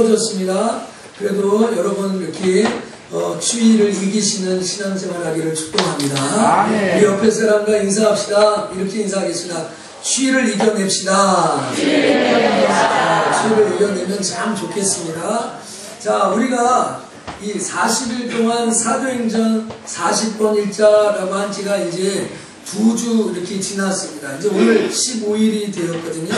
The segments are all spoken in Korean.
추워졌습니다. 그래도 여러분 이렇게 추위를 이기시는 신앙생활 하기를 축복합니다. 우리 옆에 사람과 인사합시다. 이렇게 인사하겠습니다. 추위를 이겨냅시다. 추위를 이겨내면 참 좋겠습니다. 자, 우리가 이 40일 동안 사도행전 40번 일자라고 한 지가 이제 2주 이렇게 지났습니다. 이제 오늘 15일이 되었거든요.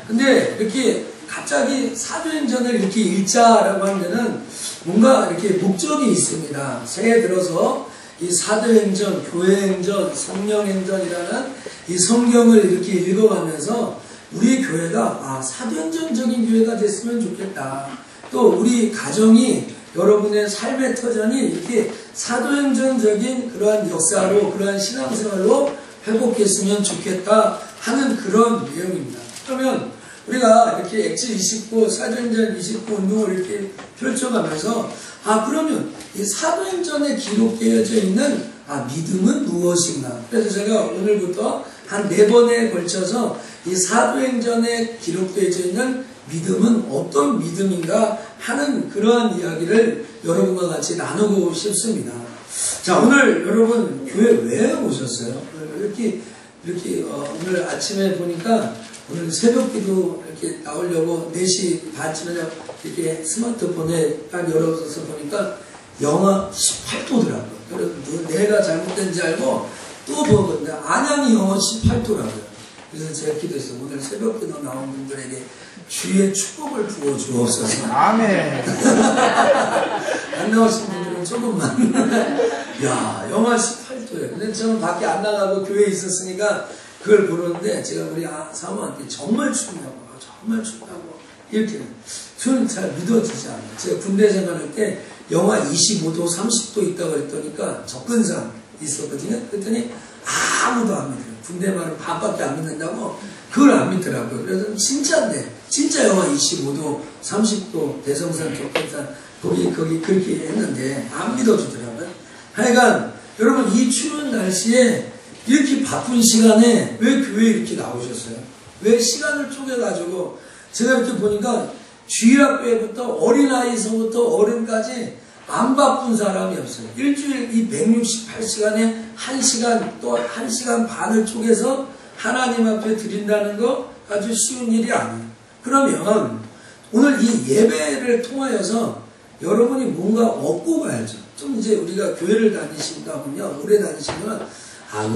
근데 이렇게 갑자기 사도행전을 이렇게 일자라고 하는 데는 뭔가 이렇게 목적이 있습니다. 새해 들어서 이 사도행전, 교회행전, 성령행전이라는 이 성경을 이렇게 읽어가면서 우리 교회가 사도행전적인 교회가 됐으면 좋겠다. 또 우리 가정이 여러분의 삶의 터전이 이렇게 사도행전적인 그러한 역사로 그러한 신앙생활로 회복했으면 좋겠다 하는 그런 내용입니다. 그러면 우리가 이렇게 엑지 29, 사도행전 29 운동을 이렇게 펼쳐가면서 그러면 이 사도행전에 기록되어져 있는 믿음은 무엇인가? 그래서 제가 오늘부터 한 4번에 걸쳐서 이 사도행전에 기록되어져 있는 믿음은 어떤 믿음인가 하는 그러한 이야기를 여러분과 같이 나누고 싶습니다. 자, 오늘 여러분 교회 왜 오셨어요? 이렇게 오늘 아침에 보니까 오늘 새벽기도 이렇게 나오려고 4시 반쯤에 이렇게 스마트폰에 딱 열어서 보니까 영하 18도더라고요. 여러분, 내가 잘못된지 알고 또 보거든요. 안양이 영하 18도라고요. 그래서 제가 기도했어요. 오늘 새벽기도 나온 분들에게 주의 축복을 부어 주옵소서. 아멘. 안 나오신 분들은 조금만. 야, 영하 18도예요. 근데 저는 밖에 안 나가고 교회에 있었으니까 그걸 보는데 제가 우리 사모한테 정말 춥다고, 정말 춥다고 이렇게. 저는 잘 믿어지지 않아요. 제가 군대 생활할 때 영하 25도, 30도 있다고 그랬더니까 접근상 있었거든요. 그랬더니 아무도 안 믿어요. 군대 말은 반밖에 안 믿는다고 그걸 안 믿더라고요. 그래서 진짜인데, 진짜 영하 25도, 30도, 대성산, 격변산, 거기 그렇게 했는데 안 믿어주더라고요. 하여간 여러분 이 추운 날씨에 이렇게 바쁜 시간에 왜 교회에 이렇게 나오셨어요? 왜 시간을 쪼개가지고 제가 이렇게 보니까 주일학교에부터 어린아이서부터 어른까지 안 바쁜 사람이 없어요. 일주일 이 168시간에 1시간 또 1시간 반을 쪼개서 하나님 앞에 드린다는 거 아주 쉬운 일이 아니에요. 그러면 오늘 이 예배를 통하여서 여러분이 뭔가 얻고 가야죠. 좀 이제 우리가 교회를 다니신다 보면 오래 다니시면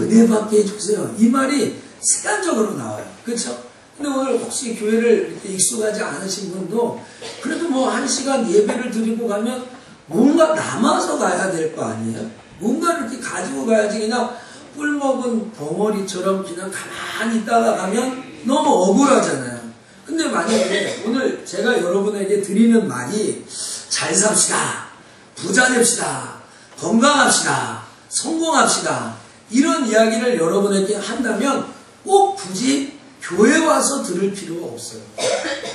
은혜 받게 해주세요. 이 말이 습관적으로 나와요. 그렇죠? 근데 오늘 혹시 교회를 이렇게 익숙하지 않으신 분도 그래도 뭐 1시간 예배를 드리고 가면 뭔가 남아서 가야 될 거 아니에요? 뭔가 이렇게 가지고 가야지 그냥 꿀먹은 덩어리처럼 그냥 가만히 있다가 가면 너무 억울하잖아요. 근데 만약에 오늘 제가 여러분에게 드리는 말이 잘 삽시다, 부자 됩시다, 건강합시다, 성공합시다 이런 이야기를 여러분에게 한다면 꼭 굳이 교회 와서 들을 필요가 없어요.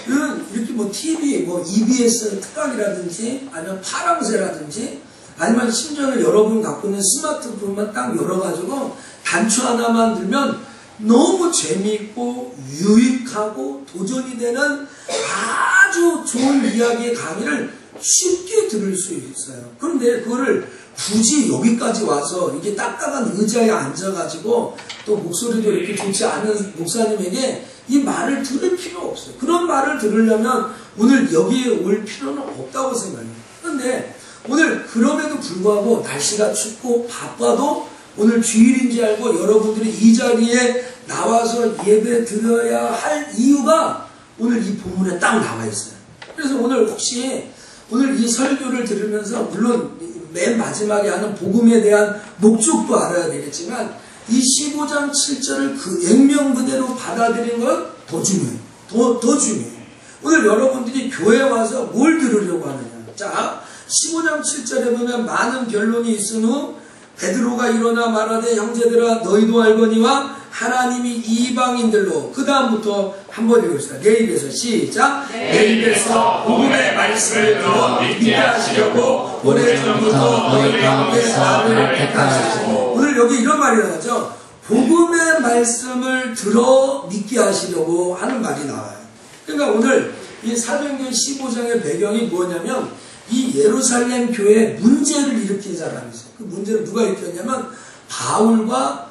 이렇게 뭐 TV, 뭐 EBS 특강이라든지 아니면 파랑새라든지 아니면 심지어는 여러분 갖고 있는 스마트폰만 딱 열어가지고 단추 하나만 들면 너무 재미있고 유익하고 도전이 되는 아주 좋은 이야기의 강의를 쉽게 들을 수 있어요. 그런데 그거를 굳이 여기까지 와서 이게 딱딱한 의자에 앉아가지고 또 목소리도 이렇게 좋지 않은 목사님에게 이 말을 들을 필요가 없어요. 그런 말을 들으려면 오늘 여기에 올 필요는 없다고 생각해요. 그런데 오늘 그럼에도 불구하고 날씨가 춥고 바빠도 오늘 주일인지 알고 여러분들이 이 자리에 나와서 예배 드려야 할 이유가 오늘 이 본문에 딱 나와 있어요. 그래서 오늘 혹시 오늘 이 설교를 들으면서 물론 맨 마지막에 하는 복음에 대한 목적도 알아야 되겠지만 이 15장 7절을 그 액면 그대로 받아들이는 건 더 중요해요. 더 중요해요. 오늘 여러분들이 교회에 와서 뭘 들으려고 하느냐. 자, 15장 7절에 보면 많은 변론이 있은 후 베드로가 일어나 말하되 형제들아 너희도 알거니와 하나님이 이방인들로 그 다음부터 한번 읽읍시다. 내 입에서 시작. 내 입에서 복음의 말씀을 들어 믿게 하시려고 오래전부터 너희 가운데 나를 택하시고 오늘 여기 이런 말이 나오죠. 복음의 말씀을 들어 믿게 하시려고 하는 말이 나와요. 그러니까 오늘 이 사도행전 15장의 배경이 뭐냐면 이 예루살렘 교회에 문제를 일으킨 사람이 있어요. 그 문제를 누가 일으켰냐면 바울과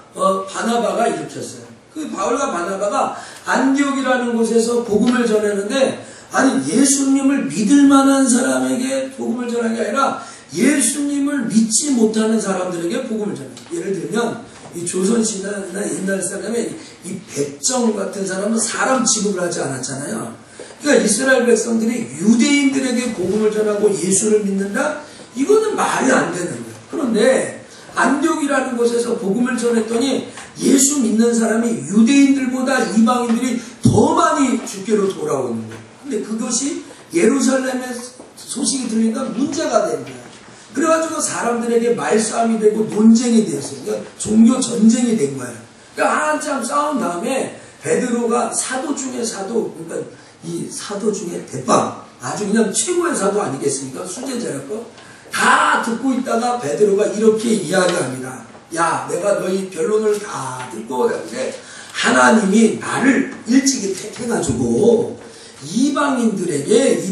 바나바가 일으켰어요. 그 바울과 바나바가 안디옥이라는 곳에서 복음을 전했는데, 아니 예수님을 믿을 만한 사람에게 복음을 전한 게 아니라 예수님을 믿지 못하는 사람들에게 복음을 전해요. 예를 들면 이 조선시대나 옛날 사람의 이 백정 같은 사람은 사람 취급을 하지 않았잖아요. 그러니까 이스라엘 백성들이 유대인들에게 복음을 전하고 예수를 믿는다? 이거는 말이 안 되는 거예요. 그런데 안디옥이라는 곳에서 복음을 전했더니 예수 믿는 사람이 유대인들보다 이방인들이 더 많이 주께로 돌아오는 거예요. 근데 그것이 예루살렘의 소식이 들리니까 문제가 된 거예요. 그래가지고 사람들에게 말싸움이 되고 논쟁이 되었어요. 그러니까 종교 전쟁이 된 거예요. 그러니까 한참 싸운 다음에 베드로가 사도 중에 사도, 그러니까 이 사도 중에 대빵, 아주 그냥 최고의 사도 아니겠습니까? 수제자였고, 다 듣고 있다가 베드로가 이렇게 이야기합니다. 야, 내가 너희 변론을 다 듣고 그랬는데 하나님이 나를 일찍이 택해가지고 이방인들에게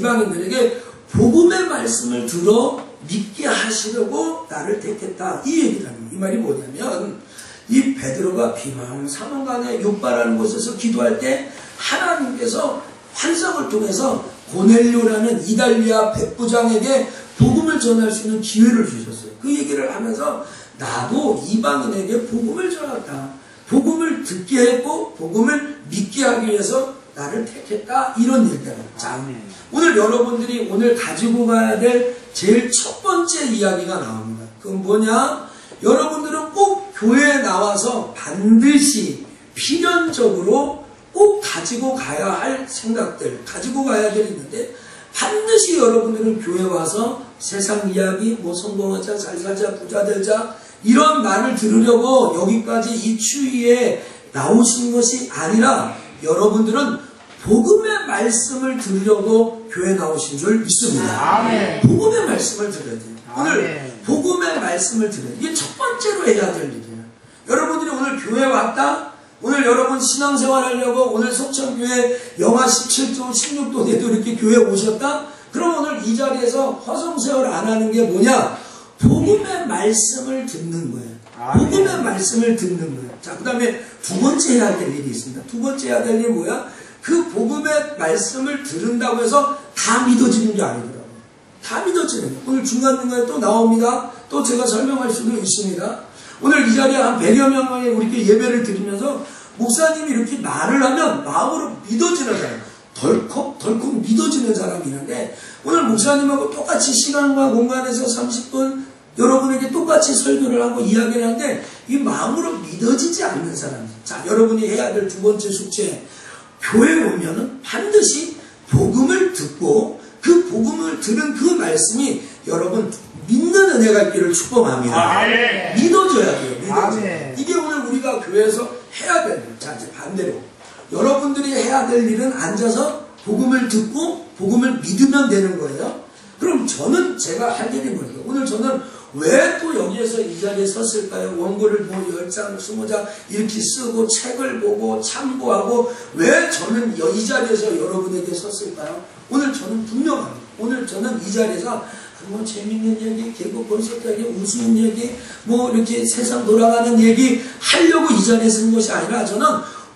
복음의 말씀을 들어 믿게 하시려고 나를 택했다. 이 얘기를 합니다. 이 말이 뭐냐면 이 베드로가 비망사망간에 욥바라는 곳에서 기도할 때 하나님께서 환상을 통해서 고넬료라는 이달리아 백부장에게 복음을 전할 수 있는 기회를 주셨어요. 그 얘기를 하면서 나도 이방인에게 복음을 전했다. 복음을 듣게 했고 복음을 믿게 하기 위해서 나를 택했다. 이런 얘기를 합니다. 자, 오늘 여러분들이 오늘 가지고 가야 될 제일 첫 번째 이야기가 나옵니다. 그건 뭐냐? 여러분들은 꼭 교회에 나와서 반드시 필연적으로 꼭 가지고 가야 할 생각들, 가지고 가야 될 있는데, 반드시 여러분들은 교회 와서 세상 이야기, 뭐 성공하자, 잘 살자, 부자 되자, 이런 말을 들으려고 여기까지 이 추위에 나오신 것이 아니라 여러분들은 복음의 말씀을 들으려고 교회 나오신 줄 믿습니다. 아멘. 복음의 말씀을 들어야 돼요. 오늘 복음의 말씀을 들어야 돼요. 이게 첫 번째로 해야 될 일이에요. 여러분들이 오늘 교회 왔다? 오늘 여러분 신앙생활 하려고 오늘 속천교회 영하 17도, 16도 돼도 이렇게 교회 오셨다? 그럼 오늘 이 자리에서 허송세월 안 하는 게 뭐냐? 복음의 말씀을 듣는 거예요. 복음의 말씀을 듣는 거예요. 자, 그 다음에 두 번째 해야 될 일이 있습니다. 두 번째 해야 될 일이 뭐야? 그 복음의 말씀을 들은다고 해서 다 믿어지는 게 아니더라고요. 다 믿어지는 거예요. 오늘 중간중간에 또 나옵니다. 또 제가 설명할 수도 있습니다. 오늘 이 자리에 한 100여 명의 우리께 예배를 드리면서 목사님이 이렇게 말을 하면 마음으로 믿어지는 사람, 덜컥 믿어지는 사람이 있는데, 오늘 목사님하고 똑같이 시간과 공간에서 30분 여러분에게 똑같이 설교를 하고 이야기를 하는데 이 마음으로 믿어지지 않는 사람. 자, 여러분이 해야 될 두 번째 숙제, 교회에 오면은 반드시 복음을 듣고 그 복음을 들은 그 말씀이 여러분 믿는 은혜가 있기를 축복합니다. 믿어져야 돼요. 믿어져야. 이게 오늘 우리가 교회에서 해야 돼요. 자, 이제 반대로 여러분들이 해야 될 일은 앉아서 복음을 듣고 복음을 믿으면 되는 거예요. 그럼 저는 제가 할 일이 뭐예요? 오늘 저는 왜 또 여기에서 이 자리에 섰을까요? 원고를 뭐 10장, 20장 이렇게 쓰고 책을 보고 참고하고 왜 저는 이 자리에서 여러분에게 섰을까요? 오늘 저는 분명합니다. 오늘 저는 이 자리에서 뭐 재밌는 얘기, 개그 콘서트 얘기, 웃는 얘기, 뭐 이렇게 세상 돌아가는 얘기 하려고 이 자리에 선 것이 아니라 저는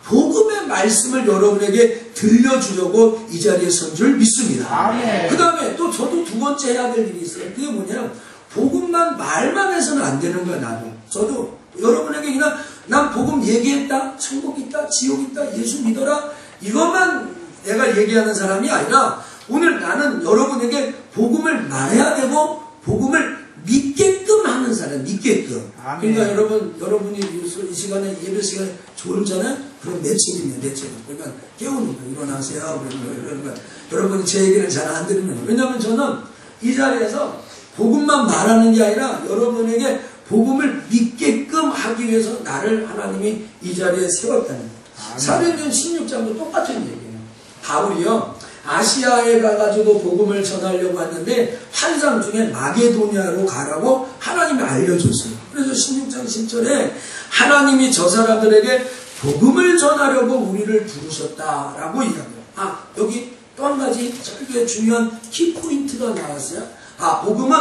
복음의 말씀을 여러분에게 들려주려고 이 자리에 선 줄 믿습니다. 그 다음에 또 저도 두 번째 해야 될 일이 있어요. 그게 뭐냐면 복음만 말만 해서는 안 되는 거야. 저도 여러분에게 그냥 난 복음 얘기했다, 천국 있다, 지옥 있다, 예수 믿어라, 이것만 내가 얘기하는 사람이 아니라 오늘 나는 여러분에게 복음을 말해야 되고 복음을 믿게끔 하는 사람, 믿게끔. 그러니까 여러분이 이 시간에 예배 시간에 졸잖아요? 그럼 내 책임이에요, 내 책임. 그러니까 깨우는 거, 일어나세요. 그러니까 여러분이 제 얘기를 잘 안 들으면. 왜냐하면 저는 이 자리에서 복음만 말하는 게 아니라 여러분에게 복음을 믿게끔 하기 위해서 나를 하나님이 이 자리에 세웠다는 거예요. 사도행전 16장도 똑같은 얘기예요. 바울이요, 아시아에 가가지고 복음을 전하려고 했는데 환상 중에 마게도니아로 가라고 하나님이 알려줬어요. 그래서 16장 10절에 하나님이 저 사람들에게 복음을 전하려고 우리를 부르셨다라고 이야기해요. 여기 또 한 가지 되게 중요한 키포인트가 나왔어요. 복음은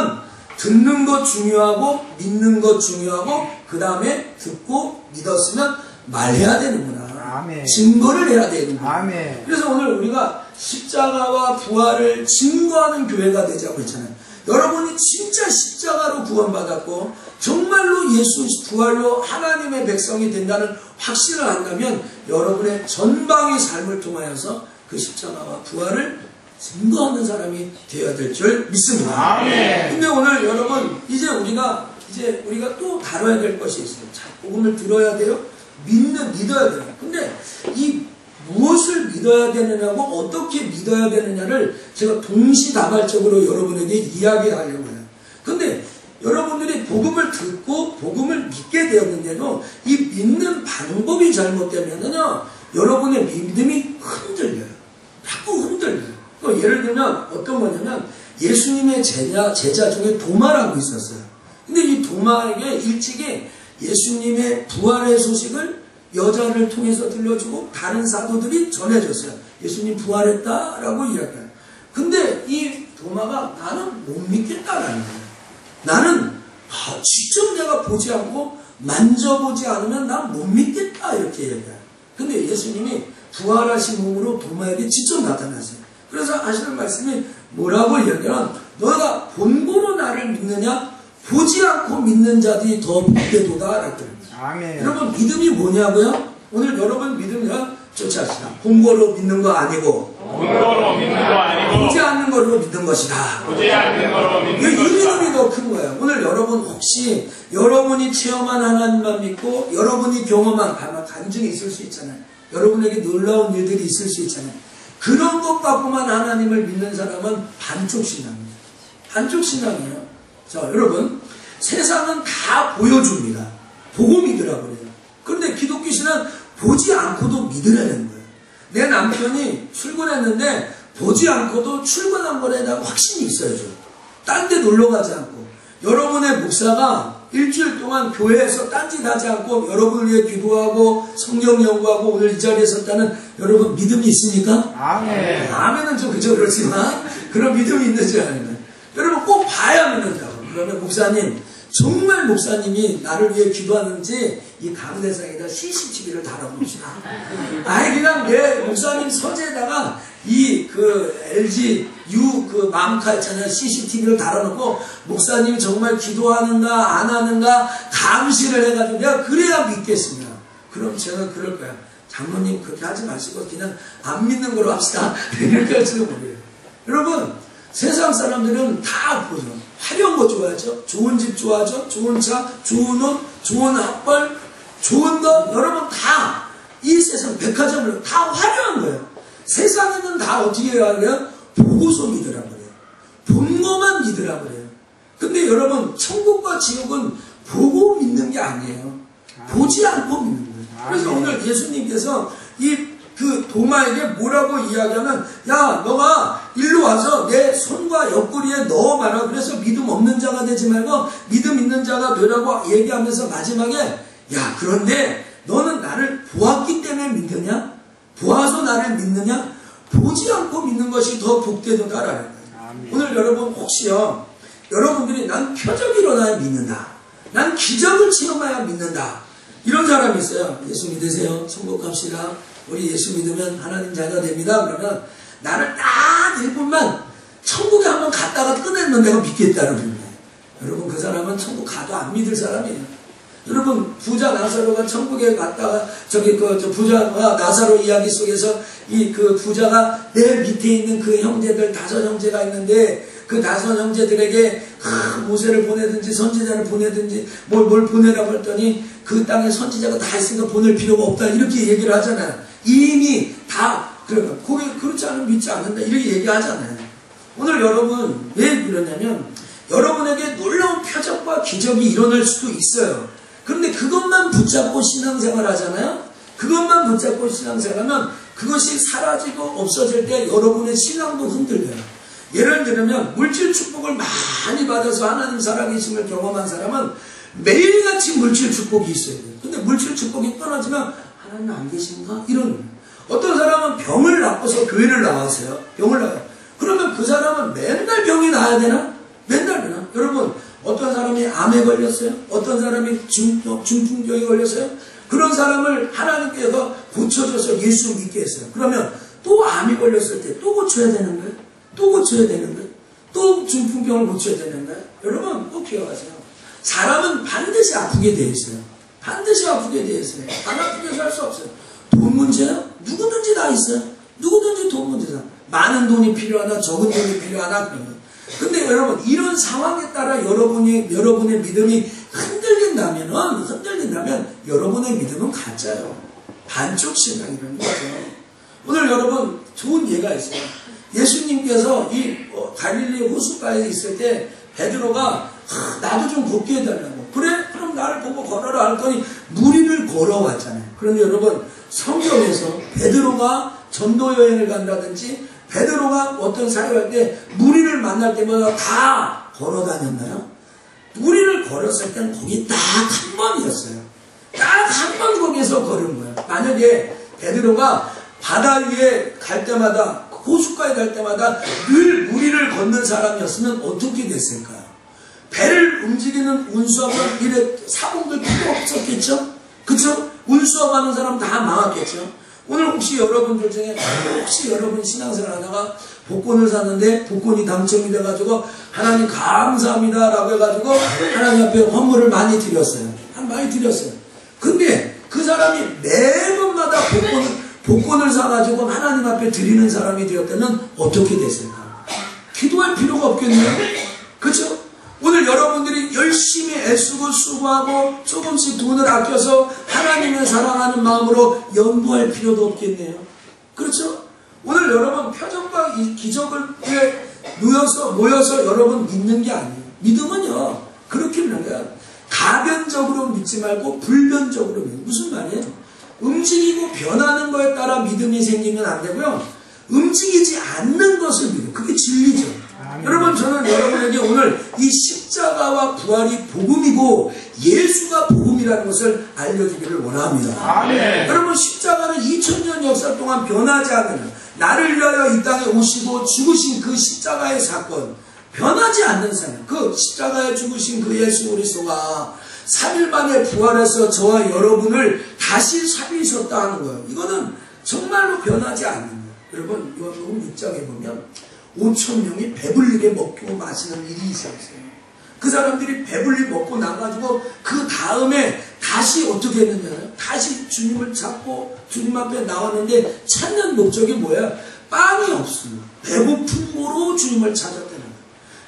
듣는 것 중요하고 믿는 것 중요하고 그 다음에 듣고 믿었으면 말해야 되는구나. 아멘. 증거를 해야 되는구나. 아멘. 그래서 오늘 우리가 십자가와 부활을 증거하는 교회가 되자고 했잖아요. 여러분이 진짜 십자가로 구원받았고 정말로 예수 부활로 하나님의 백성이 된다는 확신을 한다면 여러분의 전방의 삶을 통하여서 그 십자가와 부활을 증거하는 사람이 되어야 될 줄 믿습니다. 아멘. 근데 오늘 여러분 이제 우리가 또 다뤄야 될 것이 있어요. 자, 복음을 들어야 돼요. 믿어야 돼요. 근데 이 무엇을 믿어야 되느냐고 어떻게 믿어야 되느냐를 제가 동시다발적으로 여러분에게 이야기하려고 해요. 근데 여러분들이 복음을 듣고 복음을 믿게 되었는데도 이 믿는 방법이 잘못되면요 여러분의 믿음이 흔들려요. 자꾸 흔들려요. 예를 들면 어떤 거냐면 예수님의 제자 중에 도마라고 있었어요. 근데 이 도마에게 일찍이 예수님의 부활의 소식을 여자를 통해서 들려주고 다른 사도들이 전해줬어요. 예수님 부활했다라고 이야기해요. 근데 이 도마가 나는 못 믿겠다라는 거예요. 나는 직접 내가 보지 않고 만져보지 않으면 난 못 믿겠다 이렇게 얘기해요. 근데 예수님이 부활하신 몸으로 도마에게 직접 나타났어요. 그래서 하시는 말씀이 뭐라고 이야기하면 너가 본고로 나를 믿느냐 보지 않고 믿는 자들이 더 복되도다 라고 아멘. 여러분 믿음이 뭐냐고요? 오늘 여러분 믿음이란 쫓아합시다. 본거로 믿는 거 아니고 본거로 믿는 거 아니고 보지 않는 거로 믿는 것이다. 보지 않는 거로 이 믿는 것이다. 믿음이 더 큰 거예요. 오늘 여러분 혹시 여러분이 체험한 하나님만 믿고 여러분이 경험한 간증이 있을 수 있잖아요. 여러분에게 놀라운 일들이 있을 수 있잖아요. 그런 것 갖고만 하나님을 믿는 사람은 반쪽 신앙입니다. 반쪽 신앙이에요. 자, 여러분 세상은 다 보여줍니다. 보고 믿으라고 그래요. 그런데 기독교 신앙은 보지 않고도 믿으라는 거예요. 내 남편이 출근했는데 보지 않고도 출근한 거에 대한 확신이 있어야죠. 딴 데 놀러 가지 않고 여러분의 목사가 일주일 동안 교회에서 딴짓하지 않고 여러분을 위해 기도하고 성경 연구하고 오늘 이 자리에 섰다는 여러분 믿음이 있습니까? 아멘. 아멘은 좀 그저 그렇지만 그런 믿음이 있는지 아닌가요? 여러분 꼭 봐야 믿는다고. 그러면 목사님 정말 목사님이 나를 위해 기도하는지 이 강대상에다 CCTV를 달아봅시다. 아예 그냥 내 목사님 서재에다가 이 LG U 맘카 있잖아요. CCTV를 달아놓고 목사님이 정말 기도하는가 안 하는가 감시를 해가지고 내가 그래야 믿겠습니다. 그럼 제가 그럴 거야. 장로님 그렇게 하지 마시고 그냥 안 믿는 걸로 합시다. 이렇게 할지도 모르겠어요. 여러분 세상 사람들은 다 보죠. 화려한 거 좋아하죠. 좋은 집 좋아하죠. 좋은 차, 좋은 옷, 좋은 학벌, 좋은 것 여러분 다 이 세상 백화점을 다 화려한 거예요. 세상에는 다 어떻게 해야 해요? 보고서 믿으라고 그래요. 본 것만 믿으라고 그래요. 근데 여러분 천국과 지옥은 보고 믿는 게 아니에요. 보지 않고 믿는 거예요. 그래서 오늘 예수님께서 그 도마에게 뭐라고 이야기하면 야 너가 일로 와서 내 손과 옆구리에 넣어봐라. 그래서 믿음 없는 자가 되지 말고 믿음 있는 자가 되라고 얘기하면서 마지막에 야 그런데 너는 나를 보았기 때문에 믿느냐? 보아서 나를 믿느냐? 보지 않고 믿는 것이 더 복되도다라는 거예요. 오늘 여러분 혹시요 여러분들이 난 표적이 일어나야 믿는다. 난 기적을 체험해야 믿는다. 이런 사람이 있어요. 예수 믿으세요. 천국 갑시다. 우리 예수 믿으면 하나님 자녀 됩니다. 그러면 나를 딱 1분만 천국에 한번 갔다가 꺼내면 내가 믿겠다는 거예요. 여러분 그 사람은 천국 가도 안 믿을 사람이에요. 여러분 부자 나사로가 천국에 갔다가 부자가 나사로 이야기 속에서 그 부자가 내 밑에 있는 그 형제들 5 형제가 있는데 그 5 형제들에게 모세를 보내든지 선지자를 보내든지 뭘 보내라고 했더니 그 땅에 선지자가 다 있으니까 보낼 필요가 없다 이렇게 얘기를 하잖아요. 이미 다 그렇지 않으면 믿지 않는다 이렇게 얘기하잖아요. 오늘 여러분 왜 그러냐면 여러분에게 놀라운 표적과 기적이 일어날 수도 있어요. 그런데 그것만 붙잡고 신앙생활 하잖아요. 그것만 붙잡고 신앙생활하면 그것이 사라지고 없어질 때 여러분의 신앙도 흔들려요. 예를 들면 물질 축복을 많이 받아서 하나님 살아계심을 경험한 사람은 매일같이 물질 축복이 있어야 돼요. 근데 물질 축복이 떠나지만 하나님 안 계신가? 이런 어떤 사람은 병을 낳고서 교회를 나왔어요. 병을 나와요. 그러면 그 사람은 맨날 병이 나야 되나? 맨날 되나? 여러분, 어떤 사람이 암에 걸렸어요? 어떤 사람이 중풍병에 걸렸어요? 그런 사람을 하나님께서 고쳐줘서 예수 믿게 했어요. 그러면 또 암이 걸렸을 때 또 고쳐야 되는 거예요? 또 고쳐야 되는 거예요? 또 중풍병을 고쳐야 되는 거예요? 여러분, 꼭 기억하세요. 사람은 반드시 아프게 되어 있어요. 반드시 아프게 되어 있어요. 안 아프게 살 수 없어요. 돈 문제요? 누구든지 다 있어요. 누구든지 돈 문제다. 많은 돈이 필요하나 적은 돈이 필요하나 그러면. 근데 여러분, 이런 상황에 따라 여러분의 믿음이 흔들린다면 여러분의 믿음은 가짜요. 반쪽 신앙이라는 거죠. 오늘 여러분 좋은 예가 있어요. 예수님께서 이 갈릴리 호숫가에 있을 때 베드로가 나도 좀 걷게 해달라고. 그래? 그럼 나를 보고 걸어라 했더니 무리를 걸어왔잖아요. 그런데 여러분, 성경에서 베드로가 전도 여행을 간다든지 베드로가 어떤 사역할 때 무리를 만날 때마다 다 걸어 다녔나요? 무리를 걸었을 때는 거기 딱 한 번이었어요. 딱 한 번 거기서 걸은 거예요. 만약에 베드로가 바다 위에 갈 때마다, 호숫가에 갈 때마다 늘 무리를 걷는 사람이었으면 어떻게 됐을까요? 배를 움직이는 운수하면 이래 사공들 필요 없었겠죠? 그쵸? 운수하는 사람 다 망했겠죠? 오늘 혹시 여러분들 중에 여러분 신앙생활 하다가 복권을 샀는데 복권이 당첨이 돼가지고 하나님 감사합니다 라고 해가지고 하나님 앞에 헌물을 많이 드렸어요. 많이 드렸어요. 근데 그 사람이 매번마다 복권을 사가지고 하나님 앞에 드리는 사람이 되었다면 어떻게 됐을까? 기도할 필요가 없겠네요. 그렇죠? 오늘 여러분들이 열심히 애쓰고 수고하고 조금씩 돈을 아껴서 하나님을 사랑하는 마음으로 연구할 필요도 없겠네요. 그렇죠? 오늘 여러분 표정과 기적을 모여서 여러분 믿는 게 아니에요. 믿음은요, 그렇게 믿는 거야. 가변적으로 믿지 말고 불변적으로 믿는. 무슨 말이에요? 움직이고 변하는 거에 따라 믿음이 생기면 안 되고요. 움직이지 않는 것을 믿어요. 그게 진리죠. 여러분, 저는 여러분에게 오늘 이 십자가와 부활이 복음이고 예수가 복음이라는 것을 알려주기를 원합니다. 아멘. 여러분, 십자가는 2000년 역사 동안 변하지 않는, 나를 위하여 이 땅에 오시고 죽으신 그 십자가의 사건, 변하지 않는 사람, 그 십자가에 죽으신 그 예수 그리스도가 3일 만에 부활해서 저와 여러분을 다시 살리셨다 하는 거예요. 이거는 정말로 변하지 않는 거예요. 여러분, 요한복음 6장에 보면 5,000명이 배불리게 먹고 마시는 일이 있었어요. 그 사람들이 배불리 먹고 나가지고 그 다음에 다시 어떻게 했느냐요? 다시 주님을 찾고 주님 앞에 나왔는데 찾는 목적이 뭐야? 빵이 없습니다. 배고픔으로 주님을 찾았다는 거예요.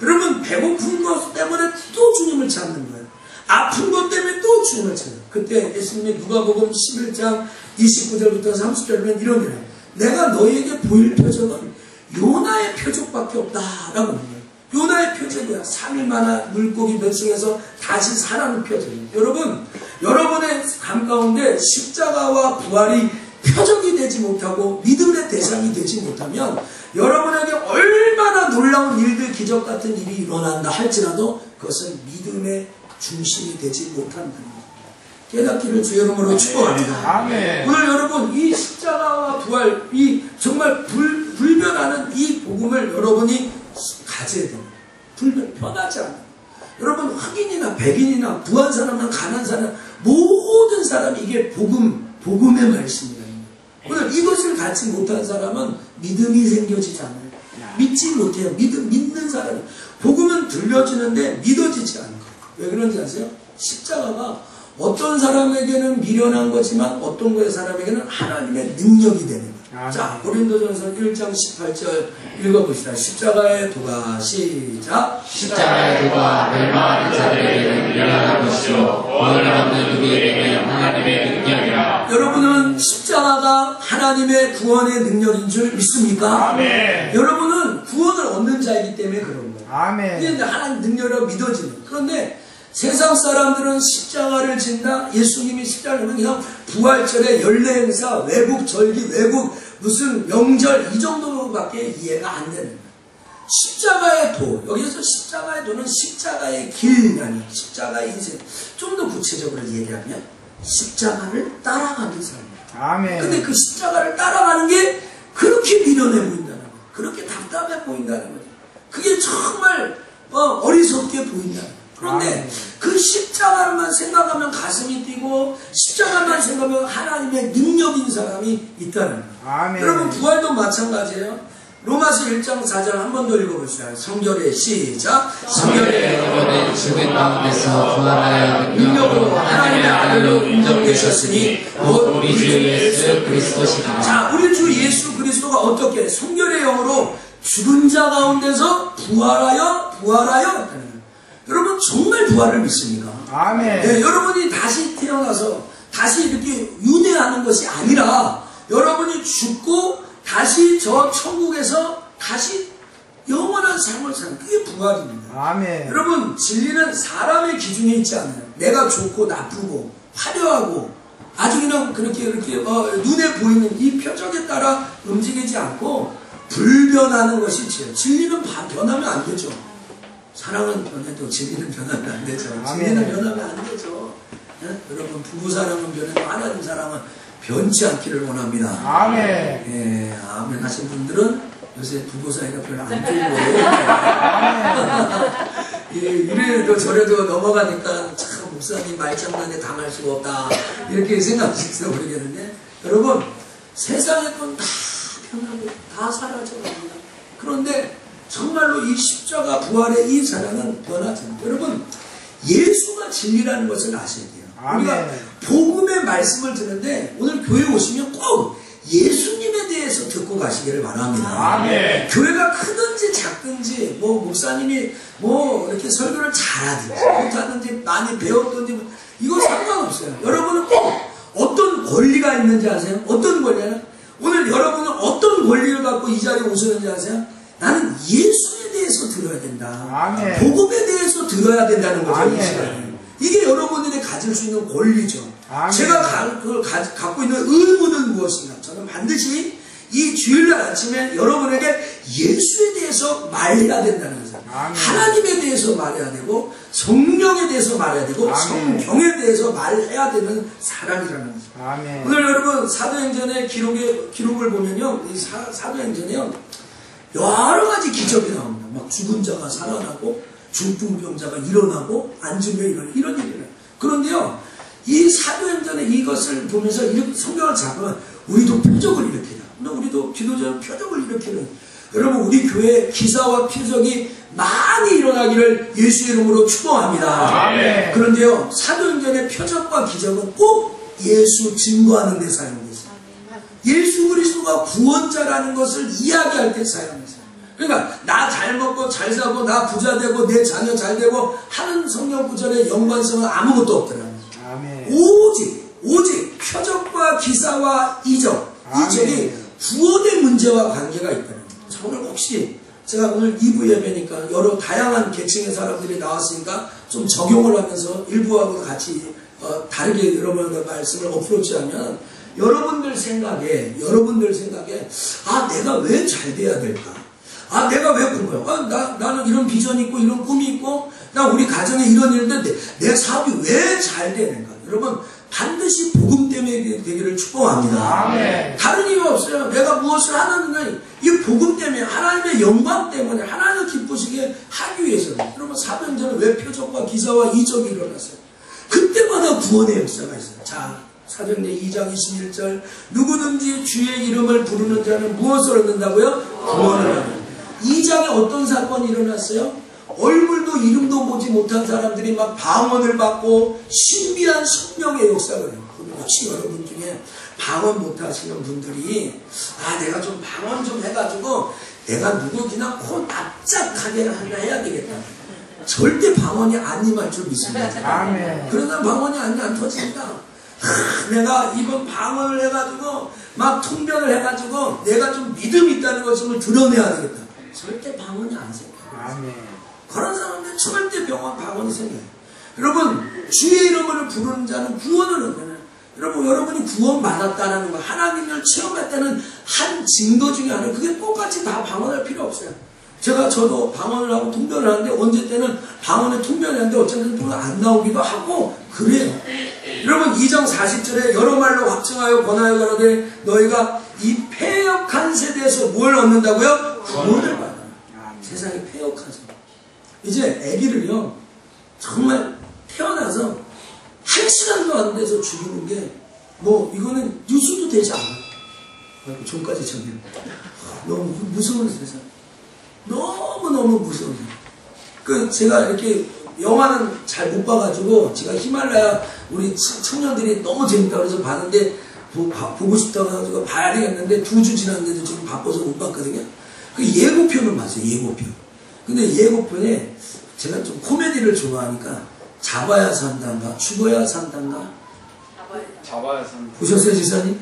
여러분, 배고픈 것 때문에 또 주님을 찾는 거예요. 아픈 것 때문에 또 주님을 찾는 거예요. 그때 예수님이 누가복음 11장 29절부터 30절에 이런 거예요. 내가 너희에게 보일 표적은 요나의 표적밖에 없다라고 하는 거예요. 요나의 표적이야. 3일 만에 물고기 뱃속에서 다시 살아난 표적이에요. 여러분, 여러분의 삶 가운데 십자가와 부활이 표적이 되지 못하고 믿음의 대상이 되지 못하면 여러분에게 얼마나 놀라운 일들, 기적 같은 일이 일어난다 할지라도 그것은 믿음의 중심이 되지 못한다는 겁니다. 깨닫기를 주의 이름으로 축복합니다. 아멘. 오늘 여러분, 이 십자가와 부활, 이 정말 불변하는 이 복음을 여러분이 가져야 됩니다. 변하지 않아요. 여러분, 흑인이나 백인이나 부한 사람이나 가난한 사람, 모든 사람이 이게 복음의 말씀입니다. 오늘 이것을 갖지 못한 사람은 믿음이 생겨지지 않아요. 믿지 못해요. 믿는 사람. 복음은 들려지는데 믿어지지 않아요. 왜 그런지 아세요? 십자가가 어떤 사람에게는 미련한 거지만 어떤 사람에게는 하나님의 능력이 되는 거예요. 자, 고린도전서 1장 18절 읽어봅시다. 십자가의 도가 시작. 십자가의 도가 멸망하는 자들에게는 미련한 것이요 구원을 얻는 누구에게는 하나님의 능력이라. 여러분은 십자가가 하나님의 구원의 능력인 줄 믿습니까? 아멘. 여러분은 구원을 얻는 자이기 때문에 그런 거예요. 아멘. 이게 하나님 능력이라고 믿어지는. 그런데 세상 사람들은 십자가를 진다. 예수님이 십자가를 그냥 부활절에 연례 행사, 외국 절기, 외국 무슨 명절 이 정도로밖에 이해가 안 되는 거예요. 십자가의 도, 여기서 십자가의 도는 십자가의 길, 아니 십자가의 인생. 좀 더 구체적으로 얘기하면 십자가를 따라가는 사람입니다. 아멘. 근데 그 십자가를 따라가는 게 그렇게 미련해 보인다는 거예요. 그렇게 답답해 보인다는 거예요. 그게 정말 어리석게 보인다는 거예요. 그런데 아멘. 그 십자가만 생각하면 가슴이 뛰고 십자가만 생각하면 하나님의 능력인 사람이 있다는 거예요. 아멘. 여러분 부활도 마찬가지예요. 로마서 1장 4장 한 번 더 읽어보시죠. 성결의 시작. 성결의 여러분은 죽은 가운데서 부활하여 능력으로 하나님의 아들로 인정되셨으니 곧 우리 주 예수 그리스도시다. 자, 우리 주 예수 그리스도가 어떻게 성결의 영으로 죽은 자 가운데서 부활하여 했다는 거예요. 여러분 정말 부활을 믿습니까? 아멘. 네, 여러분이 다시 태어나서 다시 이렇게 윤회하는 것이 아니라 여러분이 죽고 다시 저 천국에서 다시 영원한 삶을 사는 그게 부활입니다. 아멘. 여러분 진리는 사람의 기준에 있지 않아요. 내가 좋고 나쁘고 화려하고 아주 그냥 그렇게 눈에 보이는 이 표적에 따라 움직이지 않고 불변하는 것이 진리는 변하면 안 되죠. 사랑은 변해도 진리는 변하면 안 되죠. 진리는 변하면 안 되죠. 네? 여러분 부부 사랑은 변해도 하나님 사랑은 변치 않기를 원합니다. 아멘. 예, 아멘 하신 분들은 요새 부부 사이가 별로 안 풀리고 이래도 저래도 넘어가니까 참 목사님 말장난에 당할 수가 없다 이렇게 생각하실지 모르겠는데 여러분 세상의 건 다 변하고 다 사라져갑니다. 그런데 정말로 이 십자가 부활의 이 사랑은 변하지 않습니다. 여러분 예수가 진리라는 것을 아셔야 돼요. 아멘. 우리가 복음의 말씀을 듣는데 오늘 교회 오시면 꼭 예수님에 대해서 듣고 가시기를 바랍니다. 아멘. 교회가 크든지 작든지 목사님이 이렇게 설교를 잘하든지 못하든지 많이 배웠든지 이거 상관없어요. 여러분은 꼭 어떤 권리가 있는지 아세요? 어떤 권리냐? 오늘 여러분은 어떤 권리를 갖고 이 자리에 오셨는지 아세요? 나는 예수에 대해서 들어야 된다. 아멘. 복음에 대해서 들어야 된다는 거죠. 아멘. 이 시간에. 이게 여러분들이 가질 수 있는 권리죠. 아멘. 제가 그걸 갖고 있는 의무는 무엇인가? 저는 반드시 이 주일날 아침에 여러분에게 예수에 대해서 말해야 된다는 거죠. 아멘. 하나님에 대해서 말해야 되고 성령에 대해서 말해야 되고 아멘. 성경에 대해서 말해야 되는 사람이라는 거죠. 아멘. 오늘 여러분 사도행전의 기록을 보면요, 이 사도행전에요 여러 가지 기적이 나옵니다. 막 죽은 자가 살아나고 중풍병자가 일어나고 앉으며 이런 일이 일어나요. 그런데요, 이 사도행전의 이것을 보면서 성경을 잡으면 우리도 표적을 일으키자. 우리도 기도자는 표적을 일으키는. 여러분 우리 교회 기사와 표적이 많이 일어나기를 예수 이름으로 축복합니다. 아멘. 그런데요, 사도행전의 표적과 기적은 꼭 예수 증거하는 데 사용돼요. 예수 그리스도가 구원자라는 것을 이야기할 때 사용해서. 그러니까 나 잘 먹고 잘 사고 나 부자 되고 내 자녀 잘 되고 하는 성경 구절의 연관성은 아무것도 없더라고요. 아멘. 오직 표적과 기사와 이적이 아멘. 구원의 문제와 관계가 있다는 거예요. 오늘 혹시 제가 오늘 2부 예배니까 여러 다양한 계층의 사람들이 나왔으니까 좀 적용을 하면서 일부하고 같이 다르게 여러분의 말씀을 어프로치하면 여러분들 생각에 아 내가 왜 잘 돼야 될까? 아 내가 왜 그런 거야? 나는 이런 비전이 있고 이런 꿈이 있고 나 우리 가정에 이런 일인데 내 사업이 왜 잘 되는가? 여러분 반드시 복음 때문에 되기를 축복합니다. 아멘. 다른 이유 없어요. 내가 무엇을 하는가 이 복음 때문에 하나님의 영광 때문에 하나님을 기쁘시게 하기 위해서는 여러분 사도행전은 왜 표적과 기사와 이적이 일어났어요? 그때마다 구원의 역사가 있어요. 자 사도행전 2장 21절 누구든지 주의 이름을 부르는 자는 무엇을 얻는다고요? 구원을 얻는. 2장에 어떤 사건이 일어났어요? 얼굴도 이름도 보지 못한 사람들이 막 방언을 받고 신비한 성령의 역사가 해요. 혹시 여러분 중에 방언 못하시는 분들이 아 내가 좀 방언 좀 해가지고 내가 누구 그냥 코 납작하게 하나 해야 되겠다. 절대 방언이 안 임할 줄 믿습니다. 아멘. 그러나 방언이 안 터집니다. 내가 이번 방언을 해가지고 막 통변을 해가지고 내가 좀 믿음이 있다는 것을 드러내야 되겠다. 절대 방언이 안 생겨요. 아멘. 그런 사람들 절대 방언이 생겨요. 여러분 주의 이름을 부르는 자는 구원을 얻잖아요. 여러분이 구원받았다는 거 하나님을 체험했다는 한 증거 중에 하나 그게 똑같이 다 방언할 필요 없어요. 저도 방언을 하고 통변을 하는데 언제 때는 방언에 통변을 하는데 어쨌든 또 안 나오기도 하고 그래요. 여러분 2장 40절에 여러 말로 확증하여 권하여 가라되 너희가 이 패역한 세대에서 뭘 얻는다고요? 구원을 받아. 세상에 패역한 세대. 이제 아기를요 정말 태어나서 1시간도 안 돼서 죽이는 게 뭐 이거는 뉴스도 되지 않아. 전까지 전해. 너무 무서운 세상. 너무너무 무서운 세상. 제가 이렇게 영화는 잘 못 봐가지고 제가 히말라야 우리 청년들이 너무 재밌다고 해서 봤는데 보고 싶다고 해가지고 봐야 되겠는데 2주 지났는데도 지금 바빠서 못 봤거든요. 그 예고편을 봤어요. 예고편. 근데 예고편에 제가 좀 코미디를 좋아하니까 잡아야 산단가 죽어야 산단가 잡아야 산다. 보셨어요 지사님?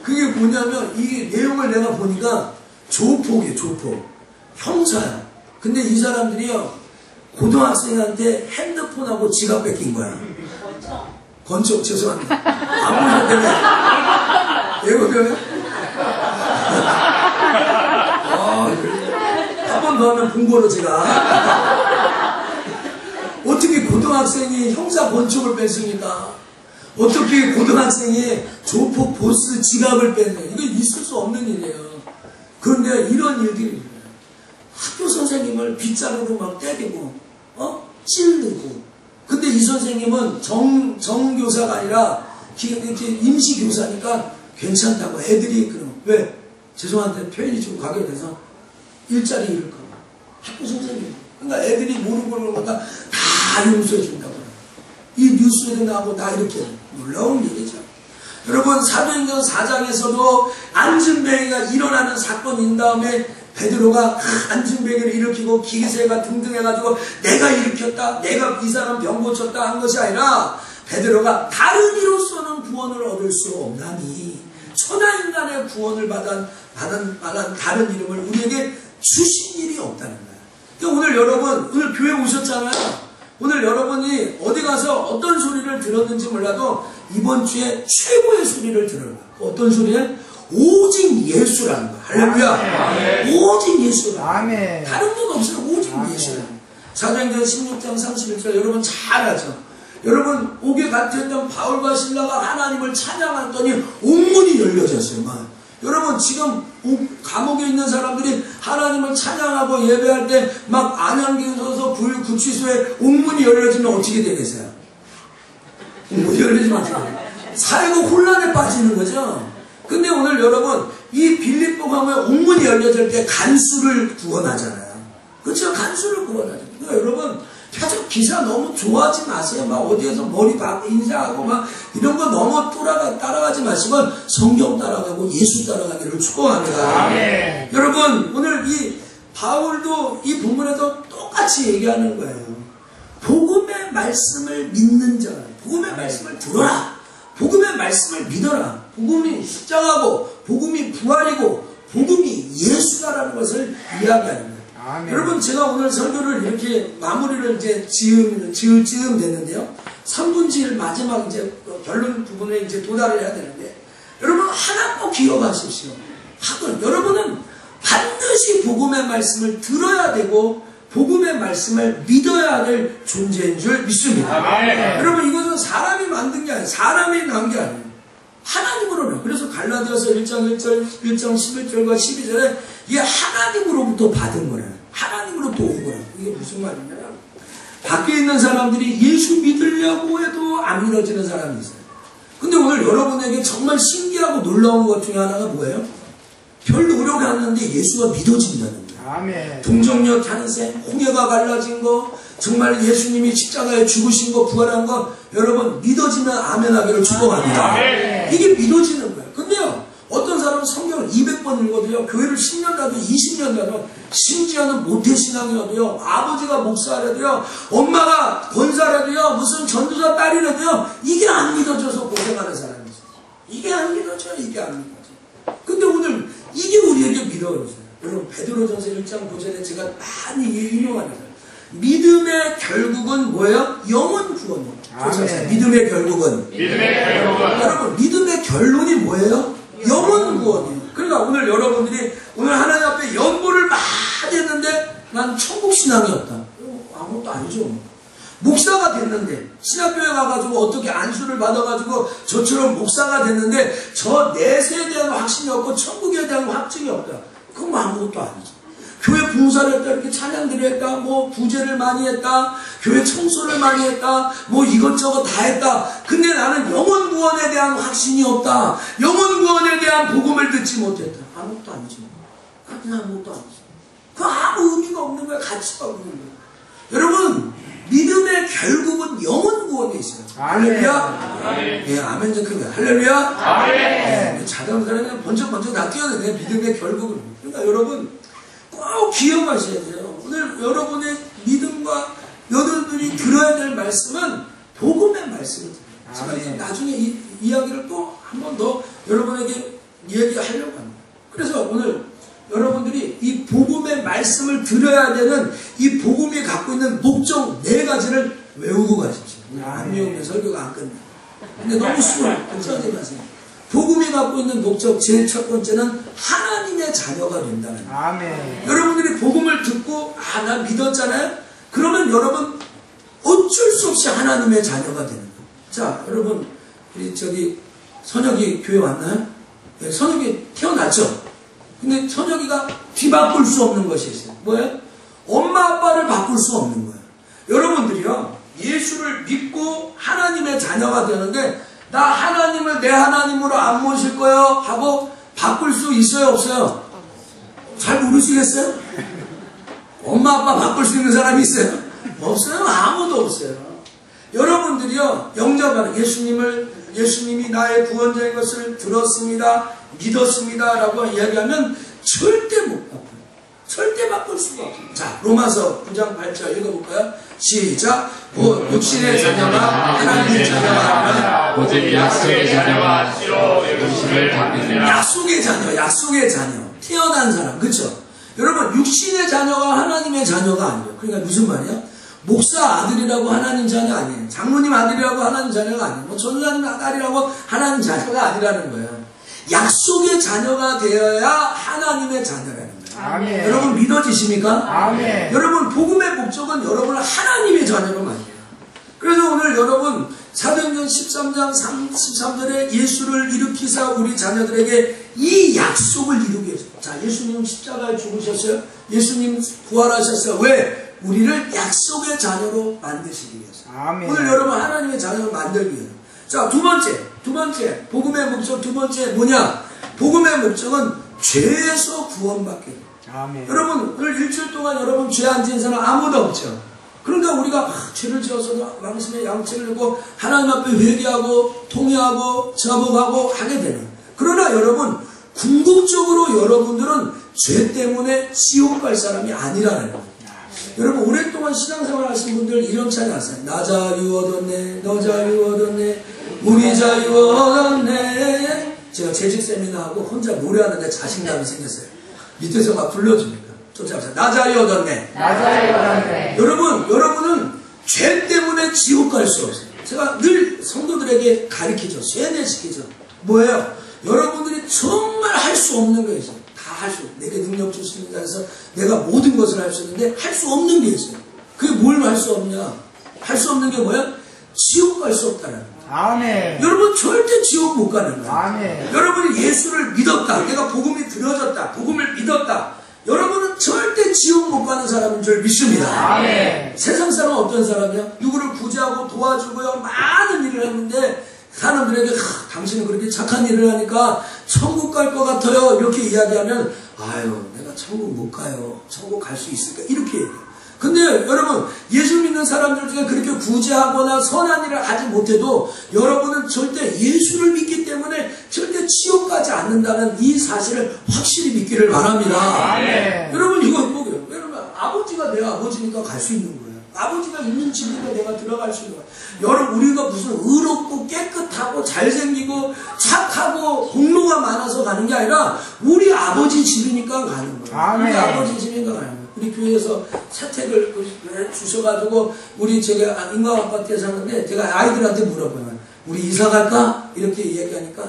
그게 뭐냐면 이게 내용을 내가 보니까 조폭이에요. 조폭. 형사야. 근데 이 사람들이요 고등학생한테 핸드폰하고 지갑 뺏긴 거야. 건축 죄송합니다. 안 보셨다며? 예고편에? 한 번 더 하면 본 거로 제가. 어떻게 고등학생이 형사 권총을 뺐습니까? 어떻게 고등학생이 조폭 보스 지갑을 뺐냐? 이거 있을 수 없는 일이에요. 그런데 이런 일들이 학교 선생님을 빗자루로 막 때리고, 찌르고. 근데 이 선생님은 정교사가 아니라 이렇게 임시교사니까 괜찮다고 애들이 그럼 왜? 죄송한데 표현이 좀 과격해서 일자리 잃을까 봐. 학교 선생님. 그러니까 애들이 모르고 그런 거다 용서해 준다고. 이 뉴스에도 나오고 다 이렇게 놀라운 일이죠. 여러분 사도행전 4장에서도 안진뱅이가 일어나는 사건인 다음에 베드로가 안진뱅이를 일으키고 기세가 등등해가지고 내가 일으켰다, 내가 이 사람 병 고쳤다 한 것이 아니라 베드로가 다른 이로서는 구원을 얻을 수 없나니 천하인간의 구원을 받은 다른 이름을 우리에게 주신 일이 없다는 거예요. 그러니까 오늘 여러분 오늘 교회 오셨잖아요. 오늘 여러분이 어디 가서 어떤 소리를 들었는지 몰라도 이번 주에 최고의 소리를 들어요. 어떤 소리에? 오직 예수라는 거. 할렐루야. 오직 예수라. 아멘. 다른 건 없어요. 오직 예수라. 사도행전 16장 31절 여러분 잘 아죠. 여러분 옥에 갇혔던 바울과 실라가 하나님을 찬양했더니 옥문이 열려졌어요. 여러분 지금 감옥에 있는 사람들이 하나님을 찬양하고 예배할 때 막 안양교도소 구치소에 옥문이 열려지면 어떻게 되겠어요? 옥문이 열리지면 어떻게 돼요? 살고 혼란에 빠지는 거죠. 근데 오늘 여러분 이 빌립보 가면 옥문이 열려질 때 간수를 구원하잖아요. 그렇죠? 간수를 구원하죠. 그러니까 여러분 계속 기사 너무 좋아하지 마세요. 막 어디에서 머리 박고 인사하고 막 이런 거 너무 따라가지 마시고 성경 따라가고 예수 따라가기를 축복합니다. 아멘. 여러분 오늘 이 바울도 이 본문에도 똑같이 얘기하는 거예요. 복음의 말씀을 믿는 자, 복음의 말씀을 들어라. 복음의 말씀을 믿어라. 복음이 십자가고 복음이 부활이고 복음이 예수다라는 것을 이야기하는 거예요. 아멘. 여러분 제가 오늘 설교를 이렇게 마무리를 이제 지음 됐는데요. 3분지를 마지막 이제 결론 부분에 이제 도달을 해야 되는데 여러분 하나 꼭 기억하십시오. 여러분은 반드시 복음의 말씀을 들어야 되고 복음의 말씀을 믿어야 될 존재인 줄 믿습니다. 아멘. 여러분 이것은 사람이 만든 게 아니에요. 사람이 난 게 아니에요. 하나님으로는. 그래서 갈라디아서 1장 11절과 12절에 이게 하나님으로부터 받은 거예요. 하나님으로부터 온 거예요. 이게 무슨 말이냐면 밖에 있는 사람들이 예수 믿으려고 해도 안 믿어지는 사람이 있어요. 근데 오늘 여러분에게 정말 신기하고 놀라운 것 중에 하나가 뭐예요? 별 노력이 안 하는데 예수가 믿어진다는 거예요. 아멘. 동정녀 탄생, 홍해가 갈라진 거, 정말 예수님이 십자가에 죽으신 거, 부활한 거, 여러분 믿어지면 아멘하기를 축복합니다. 아멘. 이게 믿어지는 거예요. 근데요, 어떤 사람은 성경을 200번 읽어도요, 교회를 10년 가도 20년 가도, 심지어는 모태신앙이라도요, 아버지가 목사라도요, 엄마가 권사라도요, 무슨 전도사 딸이라도요, 이게 안 믿어져서 고생하는 사람이 있어요. 이게 안 믿어져요, 이게 안 믿어져요. 근데 오늘 이게 우리에게 믿어져요. 여러분 베드로전서 1장 9절에 제가 많이 인용하는 거예요. 믿음의 결국은 뭐예요? 영원 구원이에요. 믿음의 결국은 믿음의 결국은 여러분 믿음의 결론이 뭐예요? 영원 구원이에요. 그러니까 그러니까 오늘 여러분들이 오늘 하나님 앞에 연보를 많이 했는데 난 천국 신앙이 없다. 아무것도 아니죠. 목사가 됐는데 신학교에 가가지고 어떻게 안수를 받아가지고 저처럼 목사가 됐는데 저 넷에 대한 확신이 없고 천국에 대한 확증이 없다. 그건 뭐 아무것도 아니죠. 교회 봉사를 했다, 이렇게 찬양들을 했다, 뭐 부제를 많이 했다, 교회 청소를 많이 했다, 뭐 이것저것 다 했다. 근데 나는 영혼 구원에 대한 확신이 없다. 영혼 구원에 대한 복음을 듣지 못했다. 아무것도 아니죠. 그냥 아무것도 아니죠. 그 아무 의미가 없는 거야. 가치가 없는 거야. 여러분, 믿음의 결국은 영혼 구원에 있어요. 할렐루야. 예, 아멘 좀 크게. 할렐루야. 아멘. 자다운 사람은 번쩍 다 뛰어내네. 믿음의 결국은. 그러니까 여러분 꼭 기억하셔야 돼요. 오늘 여러분의 믿음과 여러분들이 들어야 될 말씀은 복음의 말씀입니다. 제가 나중에 이 이야기를 또 한 번 더 여러분에게 얘기하려고 합니다. 그래서 오늘 여러분들이 이 복음의 말씀을 들어야 되는 이 복음이 갖고 있는 목적 4가지를 외우고 가십시오. 안 외우면 설교가 안 끝나요. 근데 너무 쉬워요. 걱정하지 마세요. 복음이 갖고 있는 목적 제일 첫 번째는 하나님의 자녀가 된다는 거예요. 아멘. 여러분들이 복음을 듣고 나 믿었잖아요. 그러면 여러분 어쩔 수 없이 하나님의 자녀가 되는 거예요. 자, 여러분 우리 저기 선혁이 교회 왔나요? 네, 선혁이 태어났죠. 근데 선혁이가 뒤바꿀 수 없는 것이 있어요. 뭐예요? 엄마 아빠를 바꿀 수 없는 거예요. 여러분들이요, 예수를 믿고 하나님의 자녀가 되는데 나 하나님을 내 하나님으로 안 모실 거예요 하고 바꿀 수 있어요, 없어요? 잘 모르시겠어요? 엄마 아빠 바꿀 수 있는 사람이 있어요? 없어요. 아무도 없어요. 여러분들이요, 영접하는 예수님이 나의 구원자인 것을 들었습니다, 믿었습니다 라고 이야기하면 절대 못 바꿔요. 절대 바꿀 수가 없어요. 자, 로마서 9장 8절 읽어볼까요? 시작. 곧 육신의 자녀가 하나님의 자녀가 아니라 오직 약속의 자녀가 주로 육신을 받느니라. 약속의 자녀. 태어난 사람, 그렇죠? 여러분, 육신의 자녀가 하나님의 자녀가 아니에요. 그러니까 무슨 말이야? 목사 아들이라고 하나님 자녀 아니에요. 장로님 아들이라고 하나님 자녀가 아니에요. 뭐 전도사님 아들이라고 하나님 자녀가 아니라는 거예요. 약속의 자녀가 되어야 하나님의 자녀라는 거예요. 아멘. 여러분 믿어지십니까? 아멘. 여러분 복음의 목적은 여러분을 하나님의 자녀로 만들어요. 그래서 오늘 여러분 사도행전 13장 33절에 예수를 일으키사 우리 자녀들에게 이 약속을 이루게 했어요. 자, 예수님 십자가에 죽으셨어요. 예수님 부활하셨어요. 왜? 우리를 약속의 자녀로 만드시기 위해서. 아멘. 오늘 여러분 하나님의 자녀로 만들기 위해서. 자, 두 번째 복음의 목적 두 번째 뭐냐? 복음의 목적은 죄에서 구원받기. 아멘. 여러분 오늘 일주일 동안 여러분 죄 안 지은 사람 아무도 없죠. 그러니까 우리가 죄를 지어서 망신의 양책을 내고 하나님 앞에 회개하고 통회하고 자복하고 하게 되는. 그러나 여러분 궁극적으로 여러분들은 죄 때문에 지옥 갈 사람이 아니라는 거예요. 여러분 오랫동안 신앙생활 하신 분들 이런 차이 났어요. 나 자유 얻었네, 너 자유 얻었네, 우리 자유 얻었네. 제가 재직 세미나하고 혼자 노래하는데 자신감이 생겼어요. 밑에서 막 불러주니까 쫓아가서 나 자유 얻었네. 나 자유 얻었네. 여러분은 죄 때문에 지옥 갈 수 없어요. 제가 늘 성도들에게 가르치죠. 세뇌시키죠. 뭐예요? 여러분들이 정말 할 수 없는 게 있어요. 다 할 수, 내게 능력 주시는 자에서 내가 모든 것을 할 수 있는데 할 수 없는 게 있어요. 그게 뭘 할 수 없냐? 할 수 없는 게 뭐야? 지옥 갈 수 없다는 거예요. 아멘. 여러분 절대 지옥 못 가는 거예요. 아멘. 여러분이 예수를 믿었다. 내가 복음이 들어졌다. 복음을 믿었다. 여러분은 절대 지옥 못 가는 사람인 줄 믿습니다. 아멘. 세상 사람은 어떤 사람이야? 누구를 구제하고 도와주고요. 많은 일을 했는데 사람들에게 당신은 그렇게 착한 일을 하니까 천국 갈 것 같아요. 이렇게 이야기하면 아유 내가 천국 못 가요. 천국 갈 수 있을까? 이렇게 얘기해요. 근데 여러분 예수 믿는 사람들 중에 그렇게 구제하거나 선한 일을 하지 못해도 여러분은 절대 예수를 믿기 때문에 절대 지옥 가지 않는다는 이 사실을 확실히 믿기를 바랍니다. 아멘. 여러분 이거 뭐예요? 여러분 아버지가 내 아버지니까 갈 수 있는 거예요. 아버지가 있는 집이니까 내가 들어갈 수 있는 거예요. 여러분 우리가 무슨 의롭고 깨끗하고 잘생기고 착하고 공로가 많아서 가는 게 아니라 우리 아버지 집이니까 가는 거예요. 아멘. 우리 아버지 집이니까 가는 거예요. 우리 교회에서 사택을 주셔가지고 우리 제가 인강 아파트에 사는데 제가 아이들한테 물어봐요. 우리 이사 갈까? 이렇게 얘기하니까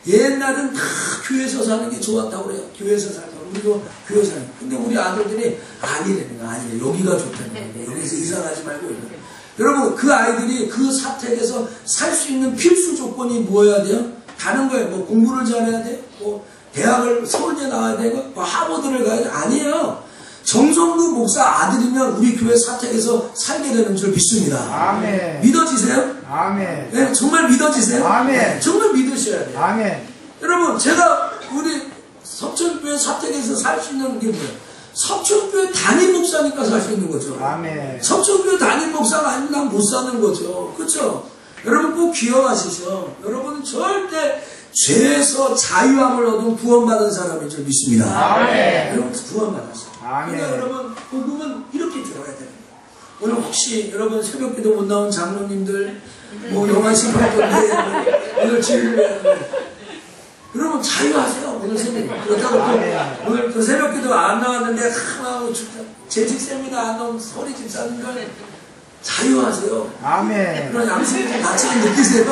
옛날은 다 교회에서 사는 게 좋았다고 그래요. 교회에서 살자. 우리도 교회에서 사는. 근데 우리 아들들이 아니래요. 아니래. 여기가 좋다는 거예요. 여기서 이사 가지 말고 이래. 여러분, 그 아이들이 그 사택에서 살 수 있는 필수 조건이 뭐여야 돼요? 다른 거예요. 뭐 공부를 잘해야 돼? 뭐 대학을 서울대 나와야 되고 뭐 하버드를 가야 돼? 아니에요. 정성도 목사 아들이면 우리 교회 사택에서 살게 되는 줄 믿습니다. 아멘. 믿어지세요? 아멘. 네, 정말 믿어지세요? 아멘. 네, 정말 믿으셔야 돼요. 아멘. 여러분, 제가 우리 석천교회 사택에서 살 수 있는 게 뭐예요? 석천교회 담임 목사니까 살 수 있는 거죠. 아멘. 석천교회 담임 목사가 아니면 난 못 사는 거죠. 그렇죠? 여러분 꼭 기억하시죠. 여러분은 절대 죄에서 자유함을 얻은 구원받은 사람인 줄 믿습니다. 아멘. 여러분 구원받았어요. 아멘. 그러니까 여러분 복음은 이렇게 들어야 됩니다. 오늘 혹시 여러분 새벽기도 못 나온 장로님들 뭐 영화 심판 건데 오늘 주일날 여러분 자유하세요. 오늘 새벽 그렇다고 또 오늘 그 새벽기도 안 나왔는데 재직 세미나 안 나온 소리 집사님들 자유하세요. 아멘. 그런 양심의 가치를 느끼세요.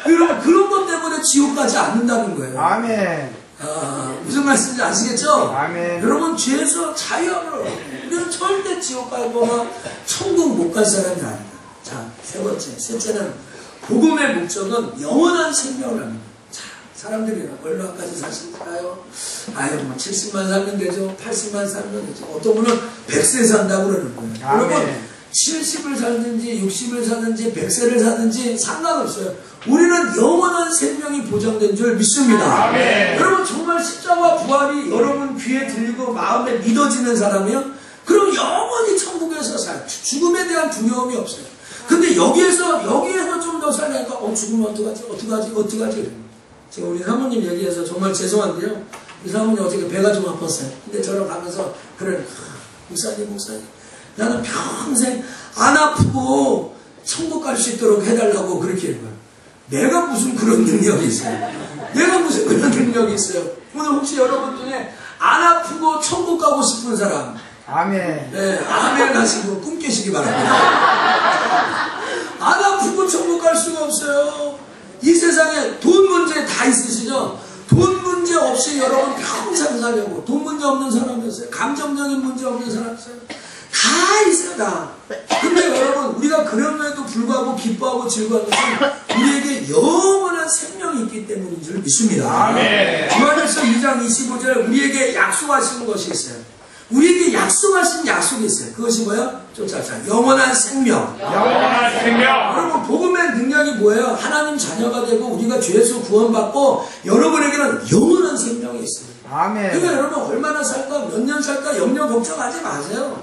여러분 그런 것 때문에 지옥 가지 않는다는 거예요. 아멘. 무슨 말씀인지 아시겠죠? 아멘. 여러분 죄에서 자유함을 얻어요. 우리는 절대 지옥 가거나 천국 못 갈 사람이 아니다. 자, 세 번째, 셋째는 복음의 목적은 영원한 생명을 합니다. 자, 사람들이 얼마까지 사실까요? 아유, 뭐 70만 살면 되죠. 80만 살면 되죠. 어떤 분은 100세 산다고 그러는 거예요. 아멘. 여러분 70을 살든지 60을 사든지 100세를 사든지 상관없어요. 우리는 영원한 생명이 보장된 줄 믿습니다. 아멘. 여러분 정말 십자가 부활이 여러분 귀에 들리고 마음에 믿어지는 사람이요? 그럼 영원히 천국에서 살. 죽음에 대한 두려움이 없어요. 근데 여기에서 좀 더 살려니까 죽으면 어떡하지? 제가 우리 사모님 얘기해서 정말 죄송한데요. 이 사모님 어저께 배가 좀 아팠어요. 근데 저랑 가면서 그래 목사님 나는 평생 안 아프고 천국 갈 수 있도록 해달라고 그렇게 해요. 내가 무슨 그런 능력이 있어요? 내가 무슨 그런 능력이 있어요? 오늘 혹시 여러분 중에 안 아프고 천국 가고 싶은 사람 아멘. 네, 아멘 하시고 꿈 깨시기 바랍니다. 안 아프고 천국 갈 수가 없어요. 이 세상에 돈 문제 다 있으시죠? 돈 문제 없이 여러분 평생 살려고 돈 문제 없는 사람이 있어요. 감정적인 문제 없는 사람이 있어요. 다 있어요, 다. 근데 여러분, 우리가 그럼에도 불구하고 기뻐하고 즐거워하는 것은 우리에게 영원한 생명이 있기 때문인 줄 믿습니다. 요한일서 2장 25절에 우리에게 약속하시는 것이 있어요. 우리에게 약속하신 약속이 있어요. 그것이 뭐야? 쫓아자. 영원한 생명. 영원한 생명. 여러분, 복음의 능력이 뭐예요? 하나님 자녀가 되고 우리가 죄에서 구원받고 여러분에게는 영원한 생명이 있어요. 아멘. 그러니까 여러분 얼마나 살까 몇 년 살까 염려 걱정하지 마세요.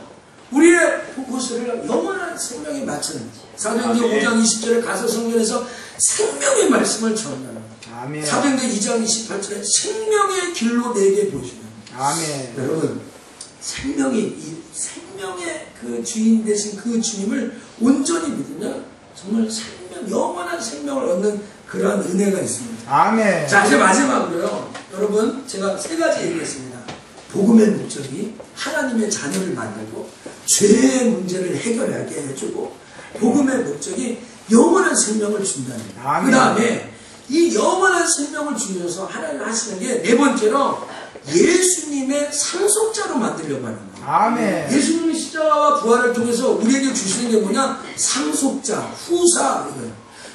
우리의 포커스를 영원한 생명에 맞추는 사도행전 5장 20절에 가서 성경에서 생명의 말씀을 전하는 아멘. 사도행전 2장 28절에 생명의 길로 내게 보시는 아멘. 여러분 생명의 그 주인 되신 그 주님을 온전히 믿으면 정말 영원한 생명을 얻는 그러한 은혜가 있습니다. 아멘. 자, 이제 마지막으로요. 여러분, 제가 세 가지 얘기했습니다. 복음의 목적이 하나님의 자녀를 만들고 죄의 문제를 해결하게 해주고 복음의 목적이 영원한 생명을 준다는 거예요. 그 다음에 이 영원한 생명을 주면서 하나님 하시는 게 네 번째로 예수님의 상속자로 만들려고 하는 거예요. 아멘. 예수님이 십자가와 부활을 통해서 우리에게 주시는 게 뭐냐? 상속자, 후사 이거예요.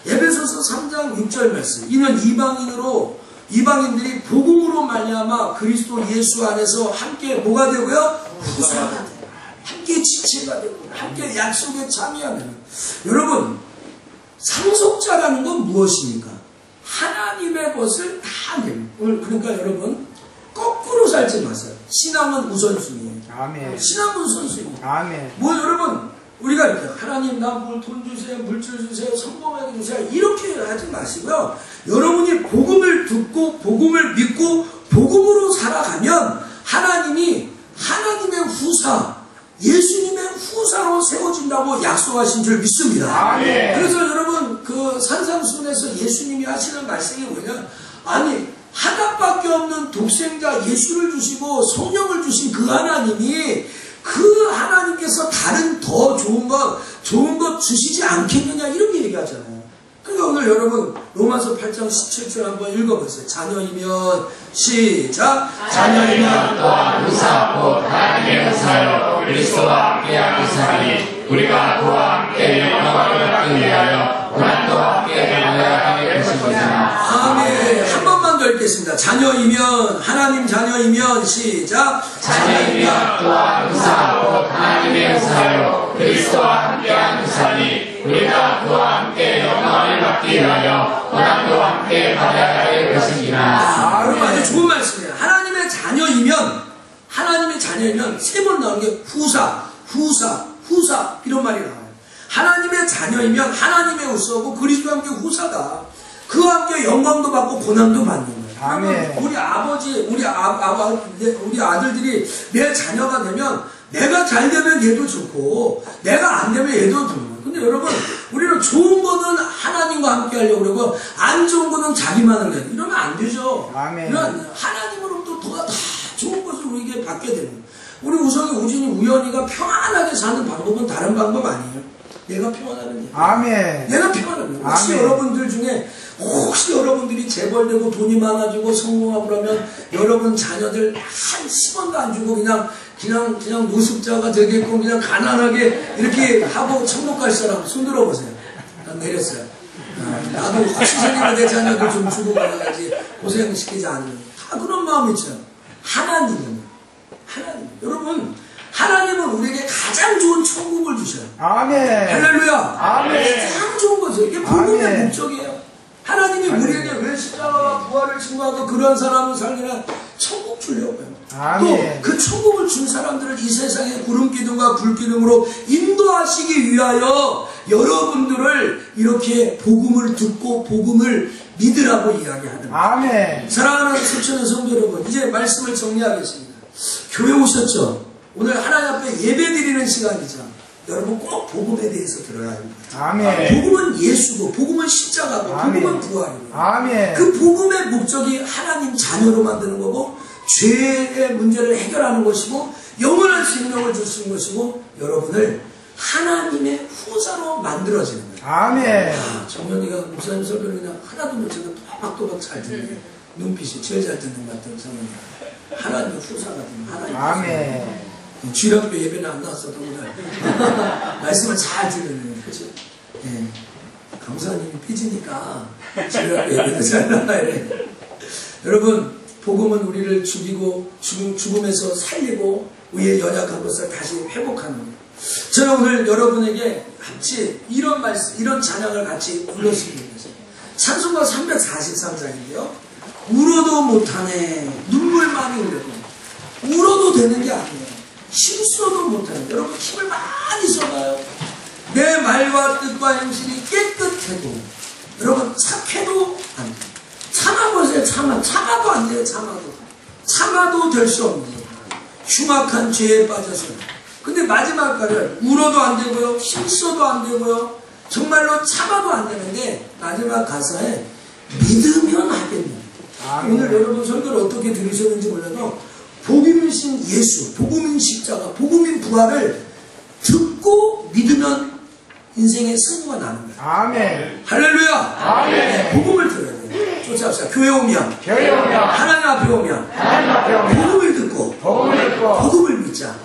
에베소서 3장 6절 말씀. 이는 이방인들이 복음으로 말미암아 그리스도 예수 안에서 함께 뭐가 되고요? 후사가 되고 함께 지체가 되고 함께 약속에 참여하는. 여러분 상속자라는 건 무엇입니까? 하나님의 것을 다 내는. 오늘 그러니까 여러분 거꾸로 살지 마세요. 신앙은 우선순위예요. 아멘. 신앙은 우선순위예요. 아멘. 뭐 여러분 우리가 이렇게 하나님 나 돈 주세요, 물질 주세요, 성공하게 주세요 이렇게 하지 마시고요. 여러분이 복음을 듣고 복음을 믿고 복음으로 살아가면 하나님이 하나님의 후사, 예수님의 후사로 세워진다고 약속하신 줄 믿습니다. 아멘. 그래서 여러분 그 산상순에서 예수님이 하시는 말씀이 뭐냐? 아니 하나밖에 없는 독생자 예수를 주시고 성령을 주신 그 하나님이 그 하나님께서 다른 더 좋은 것 주시지 않겠느냐 이렇게 얘기하잖아요. 그러니까 오늘 여러분 로마서 8장 17절 한번 읽어보세요. 자녀이면 시작. 자녀이면 또한 의사 곧 하나님의 의사여 그리스도와 함께한 의사니 우리가 그와 함께 영광을 받기 위하여 고난도 함께 당해야 할 것이니라. 아멘. 한 번만 더 읽겠습니다. 자녀이면 하나님 자녀이면 시작. 자녀이면 또한 의사 곧 하나님의 의사여 그리스도와 함께한 의사니 우리가 그와 함께 영광을 받기 위하여 고난도 함께 받아야 할 것이니라. 여러분 아주 좋은 말씀이에요. 하나님의 자녀이면 세 번 나오는 게 후사 이런 말이 나와요. 하나님의 자녀이면 하나님의 후사고 그리스도와 함께 후사다. 그와 함께 영광도 받고 고난도 받는 거예요. 아멘. 우리 아버지, 우리 아들들이 내 자녀가 되면 내가 잘 되면 얘도 좋고 내가 안 되면 얘도 좋고. 근데 여러분 우리는 좋은 거는 하나님과 함께 하려고 그러고 안 좋은 거는 자기만을 내. 이러면 안 되죠. 아멘. 이런 하나님으로부터 다 좋은 것을 우리에게 받게 되는 거예요. 우리 우성이, 우진이, 우연이가 평안하게 사는 방법은 다른 방법 아니에요. 내가 평안하는 게. 아멘. 내가 평안하는 거예요. 혹시 아멘. 여러분들 중에 혹시 여러분들이 재벌되고 돈이 많아지고 성공하고 그러면 여러분 자녀들 한 10원도 안 주고 그냥 노숙자가 되게끔 그냥 가난하게 이렇게 하고 천국 갈 사람 손 들어보세요. 난 내렸어요. 나도 혹시 생기면 내 자녀들 좀 주고 가야지 고생시키지 않으면 다 그런 마음이 있죠. 하나님 여러분 하나님은 우리에게 가장 좋은 천국을 주셔요. 아멘. 할렐루야. 아멘. 가장 좋은 거죠. 이게 복음의 아멘. 목적이에요. 하나님이 우리에게 왜 십자가와 부활을 증거하고 그런 사람을 살기나 천국 주려고요. 아멘. 또 그 천국을 준 사람들을 이 세상의 구름기둥과 불기둥으로 인도하시기 위하여 여러분들을 이렇게 복음을 듣고 복음을 믿으라고 이야기하는 거예요. 아멘. 사랑하는 수천의 성도 여러분, 이제 말씀을 정리하겠습니다. 교회 오셨죠? 오늘 하나님 앞에 예배 드리는 시간이죠. 여러분 꼭 복음에 대해서 들어야 합니다. 아멘. 복음은 예수고 복음은 십자가고 아멘. 복음은 부활이고 아멘. 그 복음의 목적이 하나님 자녀로 만드는 거고 죄의 문제를 해결하는 것이고 영원한 생명을 줄 수 있는 것이고 여러분을 하나님의 후사로 만들어지는 거예요. 아멘. 정연이가 목사님 설교를 그냥 하나도 못 듣는 또박또박 잘 듣는 눈빛이 제일 잘 듣는 것 같아요. 정연이가 하나님의 후사가 되는 하나님의 아멘. 주일학교 예배는 안 나왔어도 오늘 말씀을 잘 들으는 그죠? 예. 강사님이 삐지니까 주일학교 예배도 잘 나와야 돼. 여러분 복음은 우리를 죽이고 죽음에서 살리고 우리의 연약한 것을 다시 회복하는 거예요. 저는 오늘 여러분에게 같이 이런 말씀, 이런 찬양을 같이 불렀으면 좋겠어요. 찬송가 343장인데요. 울어도 못하네. 눈물만이 흘려도. 울어도 되는 게 아니에요. 힘써도 못하네. 여러분 힘을 많이 써봐요. 내 말과 뜻과 행실이 깨끗해도 여러분 착해도 안 돼요. 참아보세요. 참아도 안 돼요. 참아도 될 수 없는 거예요. 흉악한 죄에 빠져서. 근데 마지막까지 울어도 안 되고요. 힘써도 안 되고요. 정말로 참아도 안 되는데 마지막 가사에 믿으면 하겠네. 오늘 여러분 설교를 어떻게 들으셨는지 몰라도 복음이신 예수, 복음인 십자가, 복음인 부활을 듣고 믿으면 인생의 승부가 나는 거예요. 아멘. 할렐루야. 아멘. 네, 복음을 들어야 돼요. 쫓아갑시다. 교회 오면 하나님 앞에 오면 복음을 듣고 복음을 믿자.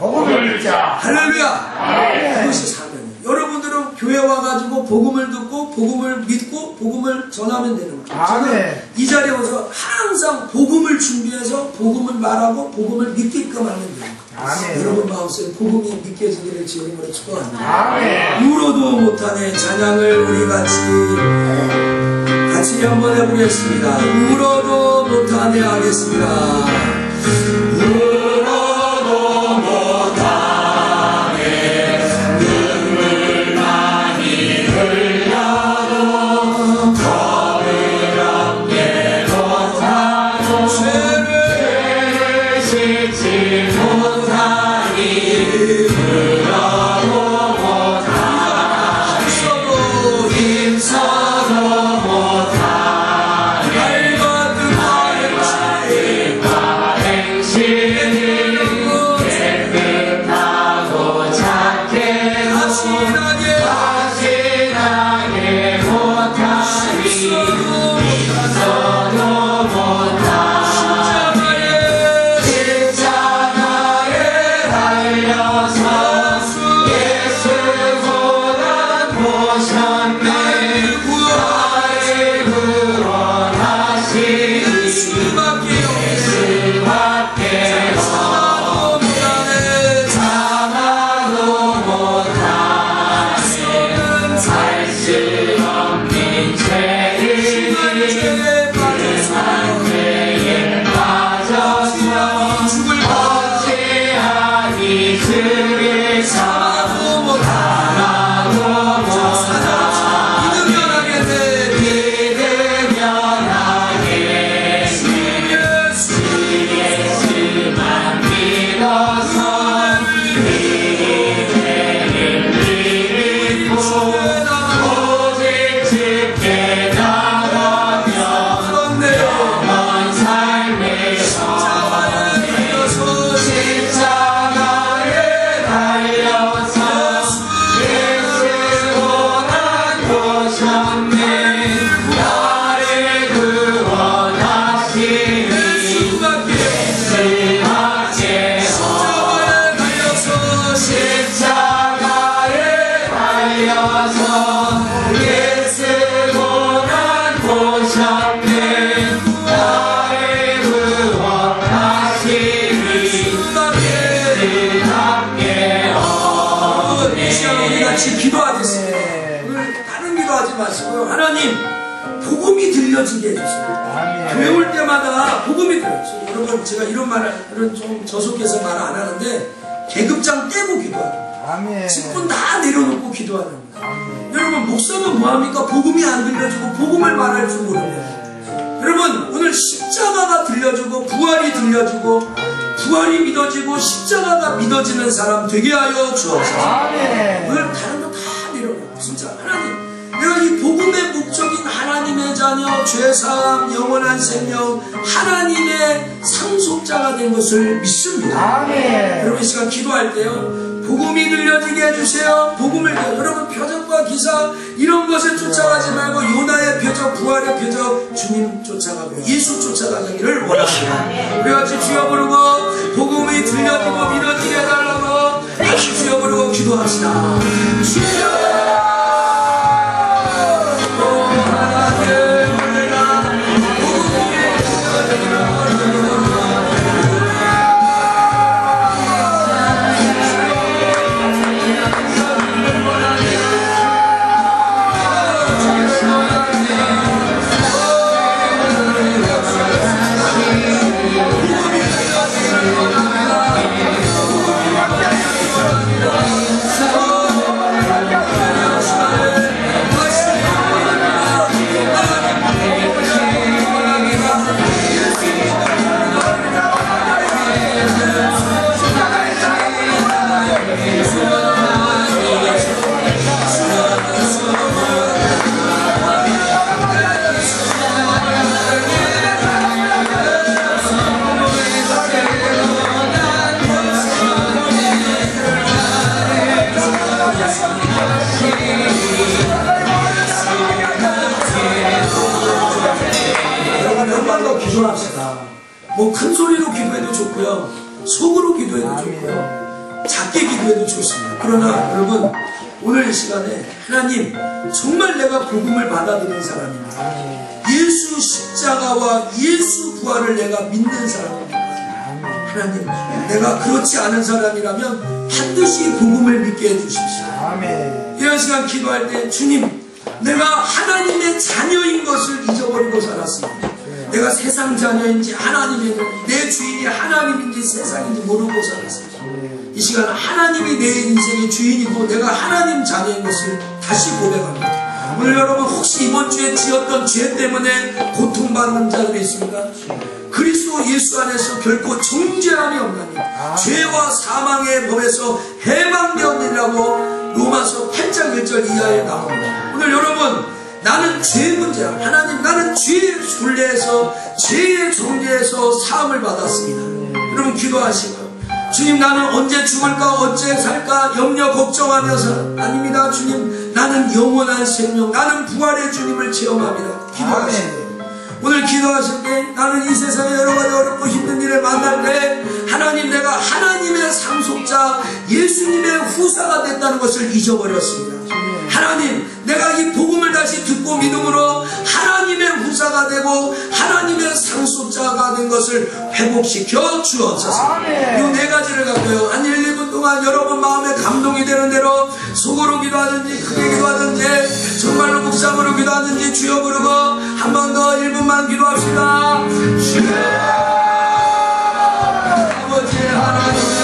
할렐루야. 아멘. 그것이 사명이에요. 여러분들은 교회 와가지고 복음을 듣고 복음을 믿고 복음을 전하면 되는 거예요. 저는 이 자리에 와서 항상 복음을 준비해서 복음을 말하고 복음을 믿게끔 하면 돼요. 아멘. 여러분 마음속에 복음이 믿겨지기를 주님으로 축원합니다. 아멘. 울어도 못하네 찬양을 우리 같이 한번 해보겠습니다. 울어도 못하네 하겠습니다. 울어도 못하네 눈물 많이 흘려도 겁을 얻게 못하고 죄를 씻지 못하니 울어도 못하네 힘써도 확신하게 못하니 같이 기도하겠습니다. 오늘 다른 기도하지 마시고요. 하나님 복음이 들려지게 해주세요. 교회 올 때마다 복음이 들려주세요. 여러분 제가 이런 말은 좀 저속해서 말 안 하는데 계급장 떼고 기도합니다. 직분 다 내려놓고 기도하는 거예요. 여러분 목사는 뭐합니까? 복음이 안 들려주고 복음을 말할 줄 모릅니다. 여러분 오늘 십자가가 들려주고 부활이 들려주고 부활이 믿어지고 십자가가 믿어지는 사람 되게 하여 주옵소서. 오늘 다른 거 다 내려놓고 진짜 하나님 내가 이 복음의 목적인 하나님의 자녀 죄사함 영원한 생명 하나님의 상속자가 된 것을 믿습니다. 여러분 이 시간 기도할 때요 복음이 들려지게 해주세요. 복음을 여러분 표적과 기사 이런 것에 쫓아가지 말고 요나의 표적 부활의 표적 주님 쫓아가고 예수 쫓아가기를 원합니다. 우리 같이 주여 부르고 복음이 들려지고 믿어지게 해달라고 같이 주여 부르고 기도합시다. 주여 뭐 큰 소리로 기도해도 좋고요 속으로 기도해도 좋고요 작게 기도해도 좋습니다. 그러나 여러분 오늘 이 시간에 하나님 정말 내가 복음을 받아들인 사람입니다. 예수 십자가와 예수 부활을 내가 믿는 사람입니다. 하나님 내가 그렇지 않은 사람이라면 반드시 복음을 믿게 해주십시오. 이런 시간 기도할 때 주님 내가 하나님의 자녀인 것을 잊어버리고 살았습니다. 내가 세상 자녀인지 하나님의 내 주인이 하나님인지 세상인지 모르고 살았습니다. 이 시간 하나님이 내 인생의 주인이고 내가 하나님 자녀인 것을 다시 고백합니다. 오늘 여러분 혹시 이번 주에 지었던 죄 때문에 고통받는 자들이 있습니까? 그리스도 예수 안에서 결코 정죄함이 없나니 죄와 사망의 법에서 해방되었느니라고 로마서 8장 1절 이하에 나옵니다. 오늘 여러분 나는 죄 문제야. 하나님 나는 죄의 순례에서 죄의 정죄에서 사함을 받았습니다. 여러분 기도하시고요. 주님 나는 언제 죽을까 언제 살까 염려 걱정하면서 아닙니다. 주님 나는 영원한 생명 나는 부활의 주님을 체험합니다. 기도하시고요. 오늘 기도하실 때 나는 이 세상에 여러가지 어렵고 힘든 일을 만날 때 하나님 내가 하나님의 상속자 예수님의 후사가 됐다는 것을 잊어버렸습니다. 하나님 내가 이 복음을 다시 듣고 믿음으로 하나님의 후사가 되고 하나님의 상속자가 된 것을 회복시켜 주옵소서. 이 네 가지를 갖고요 한 1, 2분 동안 여러분 마음에 감동이 되는 대로 속으로 기도하든지 크게 기도하든지 정말로 묵상으로 기도하든지 주여 부르고 한 번 더 1분만 기도합시다. 주여 아버지 하나님의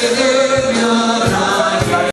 되면